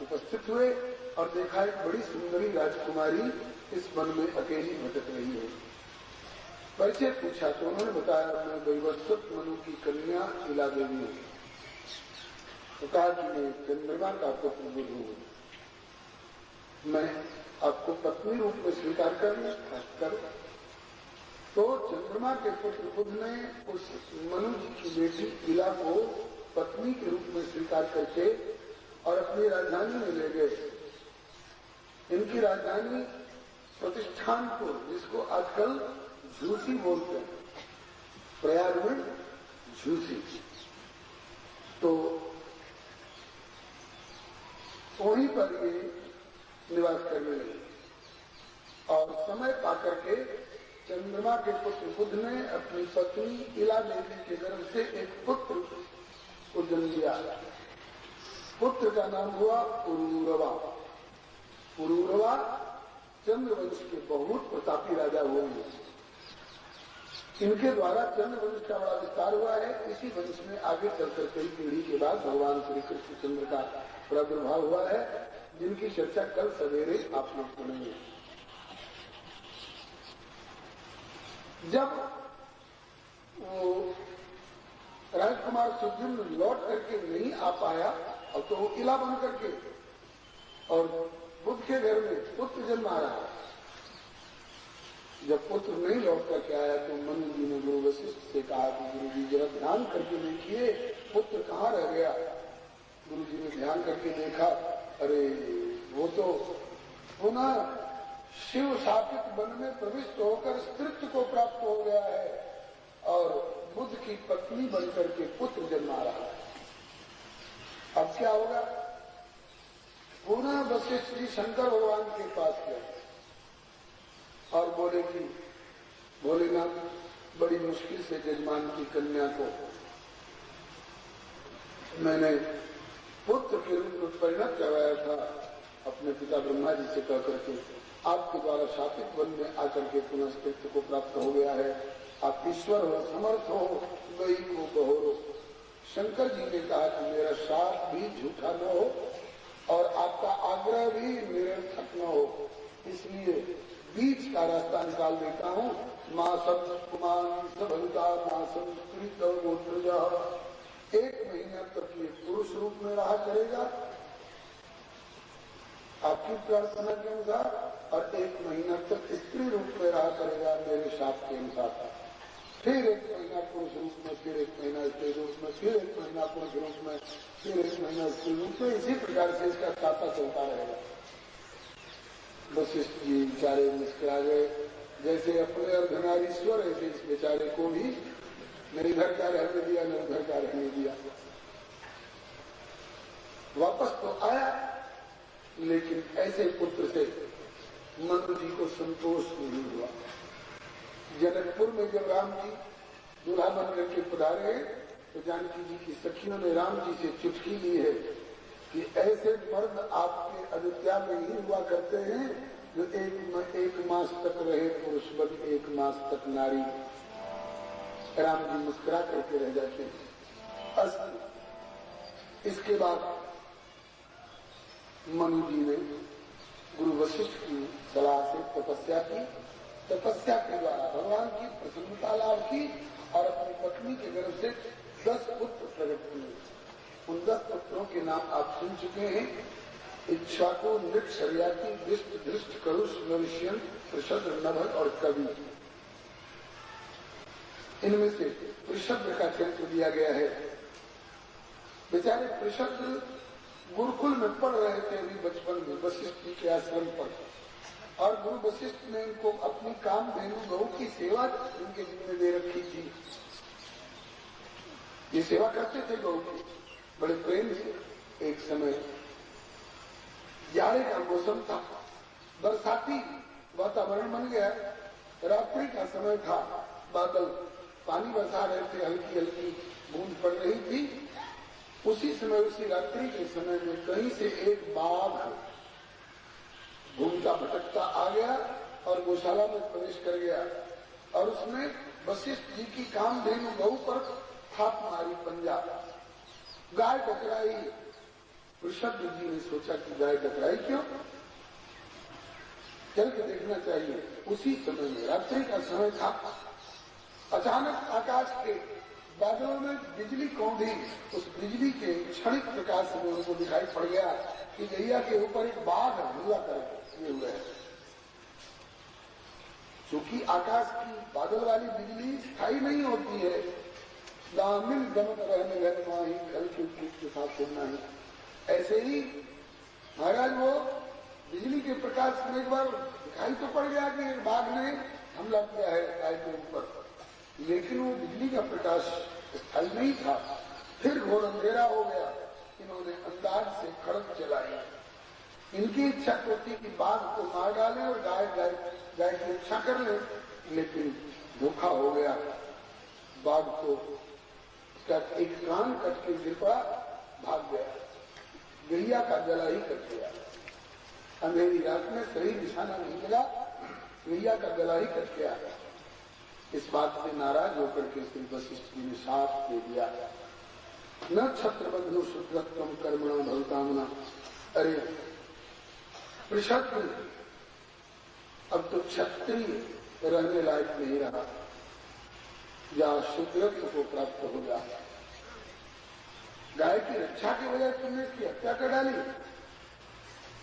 उपस्थित हुए और देखा एक बड़ी सुंदरी राजकुमारी इस वन में अकेली भटक रही है। परिचय पूछा तो उन्होंने बताया, मैं वैवस्वत मनु की कन्या ईला देवी हूँ। तो कहा कि मैं चंद्रमा का पुत्र बुध हूँ, मैं आपको पत्नी रूप में स्वीकार करूं। तो चंद्रमा के पुत्र बुध ने उस मनु जी की बेटी इला को पत्नी के रूप में स्वीकार करके और अपनी राजधानी में ले गए। इनकी राजधानी प्रतिष्ठानपुर, जिसको आजकल झूसी बोलते हैं, प्रयाग में झूसी, तो वहीं पर ये निवास करने लगे। और समय पाकर के चंद्रमा के पुत्र बुध ने अपनी पत्नी इला देवी के गर्भ से एक पुत्र को जन्म दिया। पुत्र का नाम हुआ पुरूरवा। पुरूरवा चंद्रवंश के बहुत प्रतापी राजा हुए। इनके द्वारा चंद्रवंश का बड़ा विस्तार हुआ है। इसी वंश में आगे चलकर कई पीढ़ी के बाद भगवान श्री कृष्णचंद्र का प्रादुर्भाव हुआ है, जिनकी चर्चा कल सवेरे आप लोग सुनेंगे। जब वो राजकुमार सुद्युम्न लौट करके नहीं आ पाया, अब तो वो इला बन करके और बुध के घर में पुत्र जन्म आ रहा। जब पुत्र नहीं लौट करके आया तो मनु जी ने गुरु वशिष्ठ से कहा कि गुरु जी जरा ध्यान करके देखिए पुत्र कहाँ रह गया। गुरु जी ने ध्यान करके देखा, अरे वो तो पुनः शिव शापित वन में प्रविष्ट होकर स्त्रीत्व को प्राप्त हो गया है और बुध की पत्नी बनकर के पुत्र जन्मा रहा है। अब क्या होगा? पुनः वशिष्ठ जी शंकर भगवान के पास गए और बोले कि भोलेनाथ, बड़ी मुश्किल से जजमान की कन्या को मैंने पुत्र के रूप में परिणत करवाया था अपने पिता ब्रह्मा जी से कहकर के, आपके द्वारा शापित वन में आकर के पुनः स्त्रीत्व को प्राप्त हो गया है। आप ईश्वर हो, समर्थ हो, गई को बहोरो। शंकर जी ने कहा कि मेरा शाप भी झूठा न हो और आपका आग्रह भी निरर्थक न हो, इसलिए बीच का रास्ता निकाल देता हूँ। माँ समान सभलता माँ संस्कृत गोत्रजा, 1 महीना तक ये पुरुष रूप में रहा करेगा आपकी प्रार्थना के अनुसार, और 1 महीना तक स्त्री रूप में रहा करेगा मेरे शाप के अनुसार। फिर 1 महीना पुरुष रूप में, फिर 1 महीना स्त्री रूप में, फिर 1 महीना पुरुष रूप में, फिर 1 महीना स्त्री रूप में। इसी प्रकार से इसका खाता चलता रहेगा। वशिष्ठ जी बेचारे मुस्कुरा गए, जैसे अपने अर्धनारीश्वर ऐसे इस बेचारे को भी न इधर का रहने दिया न उधर का रहने दिया। वापस तो आया, लेकिन ऐसे पुत्र से मनु जी को संतोष नहीं हुआ। जनकपुर में जब राम जी दूल्हा बन करके पधारे तो जानकी जी की सखियों ने राम जी से चिट्ठी ली है कि ऐसे मर्द आपके अयोध्या में ही हुआ करते हैं जो एक मास तक रहे पुरुष बन, 1 मास तक नारी। राम जी मुस्कुरा करके रह जाते हैं। इसके बाद मनु जी ने गुरु वशिष्ठ की सलाह से तपस्या की। तपस्या के द्वारा भगवान की प्रसन्नता लाभ की और अपनी पत्नी के गर्भ से 10 पुत्र प्रकट किए। उन 10 पुत्रों के नाम आप सुन चुके हैं। इक्ष्वाकु, नृप, शर्याति, विष्ट, धृष्ट, करुष, नविष्यन, पृषद, नभग और कवि। इनमें से पृषद का चरित्र दिया गया है। बेचारे पृषद गुरुकुल में पढ़ रहे थे अभी बचपन में वशिष्ठ जी के आश्रम पर, और गुरु वशिष्ठ ने इनको अपनी काम धेनु गौ की सेवा इनके जिम्मे दे रखी थी। ये सेवा करते थे गौ की बड़े प्रेम से। एक समय जाड़े का मौसम था, बरसाती वातावरण बन गया, रात्रि का समय था, बादल पानी बरसा रहे थे, हल्की हल्की बूंद पड़ रही थी। उसी समय, उसी रात्रि के समय में कहीं से एक बाघ घूमता भटकता आ गया और गौशाला में प्रवेश कर गया और उसने वशिष्ठ जी की कामधेनु गौ पर थाप मारी, पंजा। गाय टकराई। ऋषभ जी ने सोचा कि गाय टकराई क्यों, चल के देखना चाहिए। उसी समय में, रात्रि का समय था, अचानक आकाश के बादलों में बिजली कौंधी। उस बिजली के क्षणिक प्रकाश में उनको दिखाई पड़ गया कि गैया के ऊपर एक बाघ हमला कर ये हुआ है। क्योंकि आकाश की बादल वाली बिजली स्थायी नहीं होती है। दामिल दमक रहने घर माही कल के साथ सुनना ही। ऐसे ही महाराज वो बिजली के प्रकाश में एक बार दिखाई तो पड़ गया कि एक बाघ ने हमला किया है गाय के ऊपर, लेकिन वो बिजली का प्रकाश स्थायी नहीं था। फिर घोर अंधेरा हो गया। इन्होंने अंदाज से खड़क चलाई। इनकी इच्छा होती कि बाघ को मार डालें और गाय की इच्छा कर ले, लेकिन धोखा हो गया। बाघ को उसका एक कान कट के गिर पड़ा, भाग गया, गैया का गला ही कट गया। अंधेरी रात में सही निशाना नहीं मिला, गैया का गला ही कट गया। इस बात से नाराज होकर के श्री वशिष्ठ जी ने शाप दे दिया, न छत्र बंधु शुद्रत्वम कर्मणा भवतामना। अरे पृषद, अब तो क्षत्रिय रहने लायक नहीं रहा, या शुद्रत्व को प्राप्त हो जा। गाय की रक्षा की वजह तुमने इसकी हत्या कर डाली।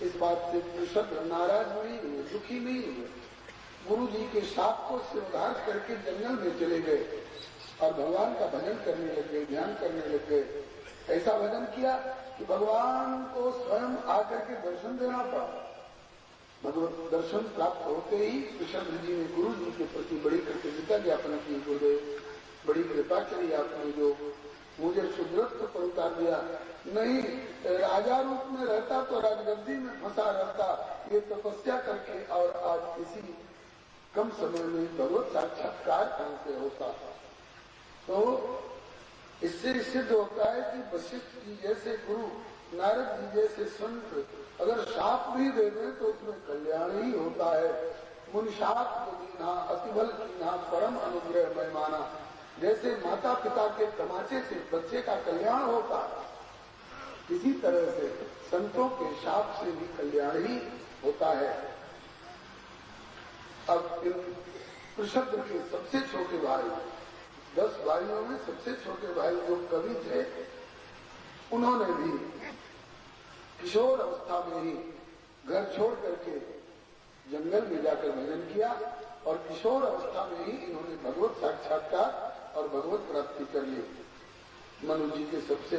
इस बात से पृषद नाराज नहीं हुए, दुखी नहीं हुए। गुरु जी के शाप को स्वीकार करके जंगल में चले गए और भगवान का भजन करने लग गए, ध्यान करने लग गए। ऐसा भजन किया कि भगवान को स्वयं आकर के दर्शन देना पड़ा। भगवत दर्शन प्राप्त होते ही कृष्ण जी ने गुरु जी के प्रति बड़ी कृतज्ञता ज्ञापन की। गुरुदेव, बड़ी कृपा करी आपने, जो मुझे शुद्रत्व पर उतार दिया। नहीं राजा रूप में रहता तो राजगद्दी में फंसा रहता, ये तपस्या करके, और आज इसी कम समय में भगवत साक्षात्कार कहां से होता। तो इससे सिद्ध होता है कि वशिष्ठ जी जैसे गुरु, नारद जी जैसे संत अगर शाप भी दे दें तो उसमें कल्याण ही होता है। मुनिशाप दीना अतिबल कीना परम अनुग्रह में माना। जैसे माता पिता के तमाचे से बच्चे का कल्याण होता है, इसी तरह से संतों के शाप से भी कल्याण ही होता है। अब इन पृषद के सबसे छोटे भाई, 10 भाइयों में सबसे छोटे भाई जो कवि थे, उन्होंने भी किशोर अवस्था में ही घर छोड़ करके जंगल में जाकर भजन किया, और किशोर अवस्था में ही इन्होंने भगवत साक्षात्कार और भगवत प्राप्ति कर ली। मनु जी के सबसे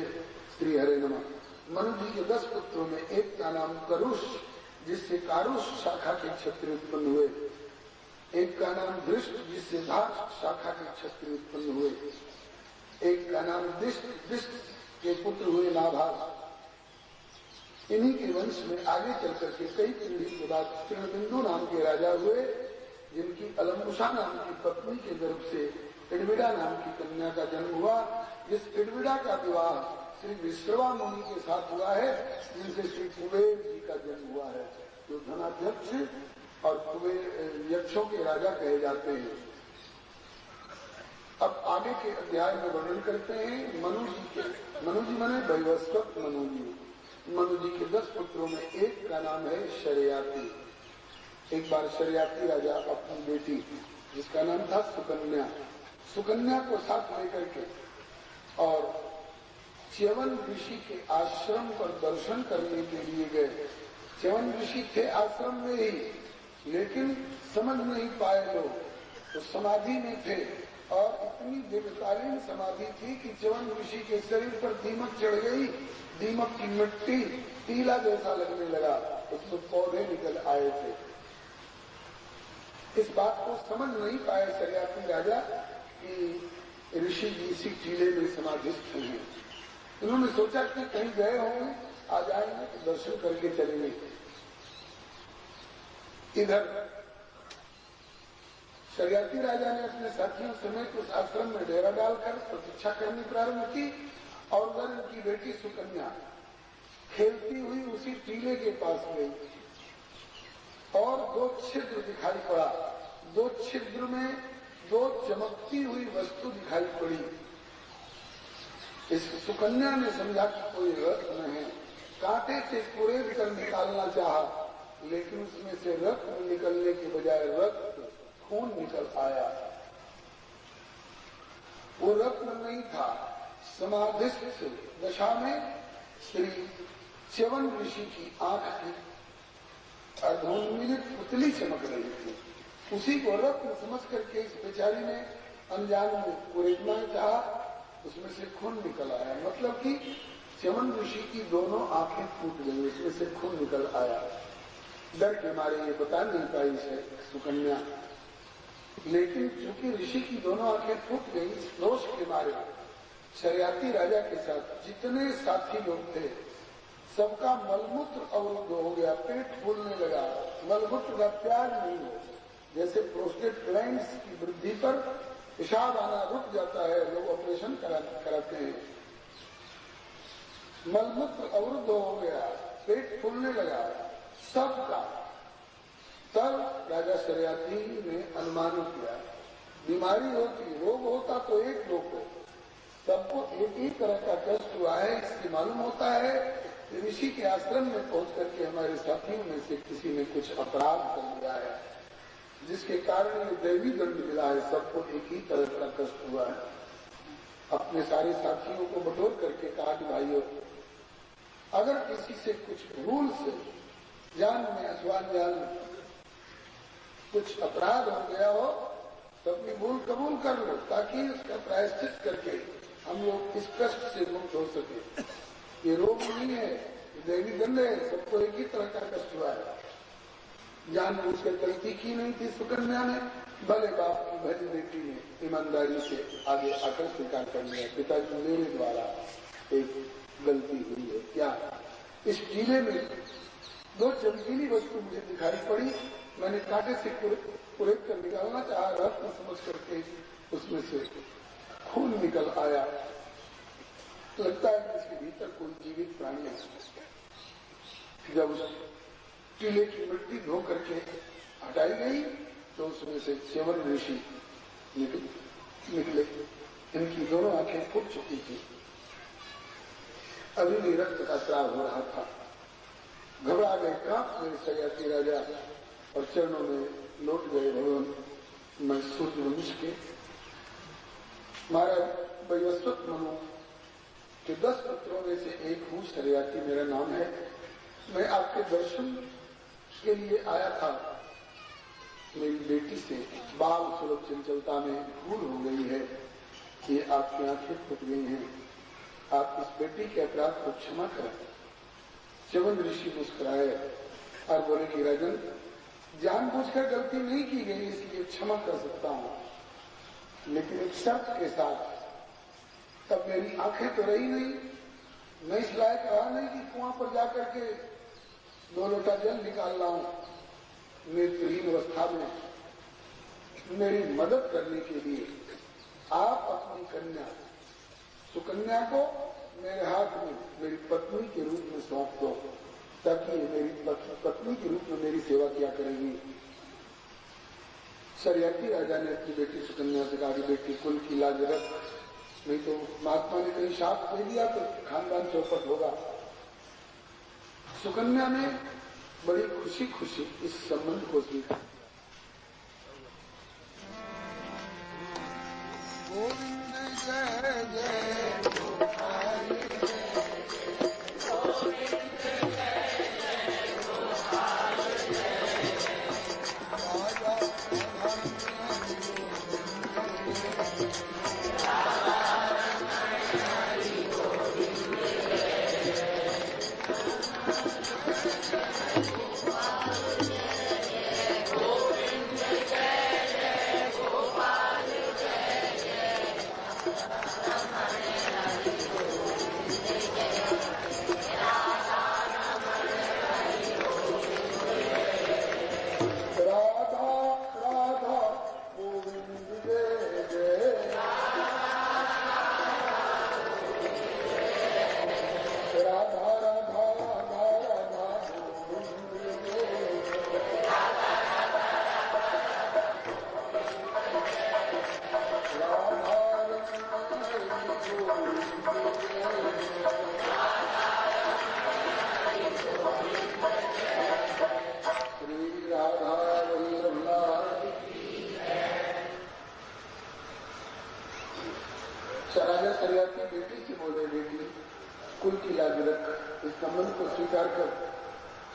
श्री हरे नमः। मनु जी के 10 पुत्रों में एक का नाम करुष, जिससे कारुष शाखा के क्षत्रिय उत्पन्न हुए। एक का नाम दृष्ट, जिससे धात शाखा के क्षत्रिय उत्पन्न हुए। एक का नाम दिष्ट, दिष्ट के पुत्र हुए नाभाग। इन्हीं के वंश में आगे चल करके कई पीढ़ी के बाद तृणबिंदु नाम के राजा हुए, जिनकी अलम्बुषा नाम की पत्नी के गर्भ से इडविडा नाम की कन्या का जन्म हुआ। जिस इडविडा का विवाह श्री विश्रवा मुनि के साथ हुआ है, जिनसे श्री कुबेर जी का जन्म हुआ है, जो धनाध्यक्ष और कुबेर यक्षों के राजा कहे जाते हैं। अब आगे के अध्याय में वर्णन करते हैं मनु जी के। मनु जी माने वैवस्वत मनु जी। मनु जी के 10 पुत्रों में एक का नाम है शर्याती। एक बार शर्याती राजा अपनी बेटी, जिसका नाम था सुकन्या, सुकन्या को साथ लेकर के और च्यवन ऋषि के आश्रम पर दर्शन करने के लिए गए। च्यवन ऋषि थे आश्रम में ही, लेकिन समझ नहीं पाए लोग, तो समाधि में थे, और इतनी दीर्घकालीन समाधि थी कि च्यवन ऋषि के शरीर पर दीमक चढ़ गई। दीमक की मिट्टी पीला जैसा लगने लगा, उसमें पौधे निकल आए थे। इस बात को समझ नहीं पाए शर्याती राजा कि ऋषि जी इसी टीले में समाधिस्थ हैं। उन्होंने सोचा कि कहीं गए होंगे, आ जाएंगे तो दर्शन करके चलेंगे। इधर शर्याती राजा ने अपने साथियों समेत उस आश्रम में डेरा डालकर प्रतीक्षा करनी प्रारंभ की, और उधर उनकी बेटी सुकन्या खेलती हुई उसी टीले के पास गई, और 2 छिद्र दिखाई पड़ा। 2 छिद्र में 2 चमकती हुई वस्तु दिखाई पड़ी। इस सुकन्या ने समझा कि कोई रत्न है, कांटे से कुरेद कर निकालना चाहा, लेकिन उसमें से रत्न निकलने के बजाय रक्त खून निकल आया। वो रत्न नहीं था। समाधिस्थ दशा में श्री च्यवन ऋषि की आंख की अर्धोन्मिलित पुतली चमक रही थी। उसी को रत्न समझ करके इस बेचारी ने अनजान में कुरेदना चाहा, उसमें से खून निकल आया। मतलब कि च्यवन ऋषि की दोनों आंखें फूट गई, उसमें से खून निकल आया। डर के मारे ये बता नहीं पाई है सुकन्या, लेकिन चूंकि ऋषि की दोनों आंखें फूट गई, इस दोष के मारे शर्याती राजा के साथ जितने साथी लोग थे सबका मलमूत्र अवरुद्ध हो गया, पेट फूलने लगा, मलमूत्र का त्याग नहीं हो। जैसे प्रोस्टेट ग्लैंड्स की वृद्धि पर पेशाब आना रुक जाता है, लोग ऑपरेशन कराते हैं। मलमूत्र अवरुद्ध हो गया, पेट फूलने लगा सबका। तब राजा शर्याती ने अनुमान किया, बीमारी होती, रोग होता तो एक लोग को, सबको एक ही तरह का कष्ट हुआ है। इससे मालूम होता है ऋषि के आश्रम में पहुंच करके हमारे साथियों में से किसी ने कुछ अपराध कर दिया है, जिसके कारण ये दैवी दंड मिला है। सबको एक ही तरह का कष्ट हुआ है। अपने सारे साथियों को बटोर करके कहा कि भाइयों, अगर किसी से कुछ भूल से जान में अथवा ज्ञान में कुछ अपराध हो गया हो तो अपनी भूल कबूल कर लो, ताकि उसका प्रायश्चित करके हम लोग इस कष्ट से मुक्त हो सके। ये रोग नहीं है, दैवी दंड है, सबको एक ही तरह का कष्ट हुआ है। जानबूझकर गलती की नहीं थी सुकन्या ने, भले बाप की भली बेटी ने ईमानदारी से आगे आकर स्वीकार कर लिया, पिताजी मेरे द्वारा एक गलती हुई है। क्या? इस टीले में दो चमकीली वस्तु मुझे दिखाई पड़ी, मैंने कांटे से कुरेद कर निकालना चाहा, रत्न समझ करके उसमें से खून निकल आया। लगता है कि इसके भीतर कोई जीवित प्राणी है। जब उस टीले की मिट्टी धो करके हटाई गई तो उसमें से च्यवन ऋषि निकले। इनकी दोनों आंखें फूट चुकी थी, अभी भी रक्त का स्राव हो रहा था। घबरा गए, कांप मेरे शर्याती राजा और चरणों में लौट गए भगवान मैसूर वंश के महाराज वैवस्वत मनु के 10 पुत्रों में से एक हूँ। शर्याती मेरा नाम है। मैं आपके दर्शन के लिए आया था। मेरी बेटी से बाल सुलभ चंचलता में भूल हो गई है कि आपकी आंखें फूट गई हैं। आप इस बेटी के अपराध को क्षमा करें। च्यवन ऋषि मुस्कुराए और बोले कि राजन, जानबूझकर गलती नहीं की गई, इसलिए क्षमा कर सकता हूं, लेकिन एक शर्त के साथ। तब मेरी आंखें तो रही नहीं, मैं इस लायक रहा नहीं कि कुआं पर जाकर के 2 लोटा जल निकाल लाऊं। नेत्रहीन अवस्था में मेरी मदद करने के लिए आप अपनी कन्या सुकन्या को मेरे हाथ में मेरी पत्नी के रूप में सौंप दो, ताकि मेरी पत्नी के रूप में मेरी सेवा किया करेगी। शर्याती राजा ने अपनी बेटी सुकन्या से कहा कि बेटी कुल की लाज रख, नहीं तो महात्मा ने कहीं शाप दे दिया तो खानदान चौपट होगा। सुकन्या ने बड़ी खुशी खुशी इस संबंध को स्वीकार। गोविंद जय जय गोपाल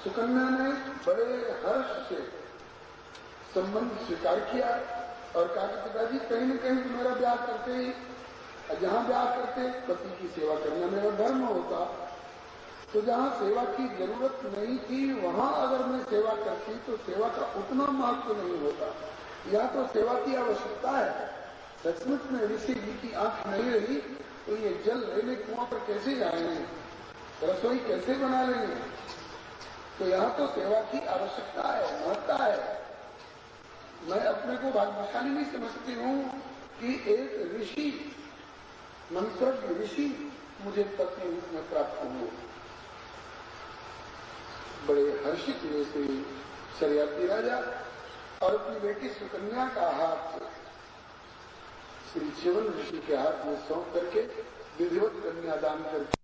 सुकन्या ने बड़े हर्ष से संबंध स्वीकार किया और कहा कि पिताजी कहीं न कहीं तो मेरा ब्याह करते ही, जहां ब्याह करते पति की सेवा करना मेरा धर्म होता, तो जहां सेवा की जरूरत नहीं थी वहां अगर मैं सेवा करती तो सेवा का उतना महत्व नहीं होता। या तो सेवा की आवश्यकता है, सचमुच में ऋषि जी की आंख नहीं रही तो ये जल लेने कुआं पर कैसे जाएंगे, रसोई कैसे बना लेंगे। तो यहाँ तो सेवा की आवश्यकता है, महत्ता है। मैं अपने को भाग्यशाली नहीं समझती हूँ कि एक ऋषि, मंत्रज्ञ ऋषि मुझे पत्नी रूप में प्राप्त हुए। बड़े हर्षित हुए श्री शर्याती राजा और अपनी बेटी सुकन्या का हाथ श्री च्यवन ऋषि के हाथ में सौंप करके विधिवत कन्यादान करके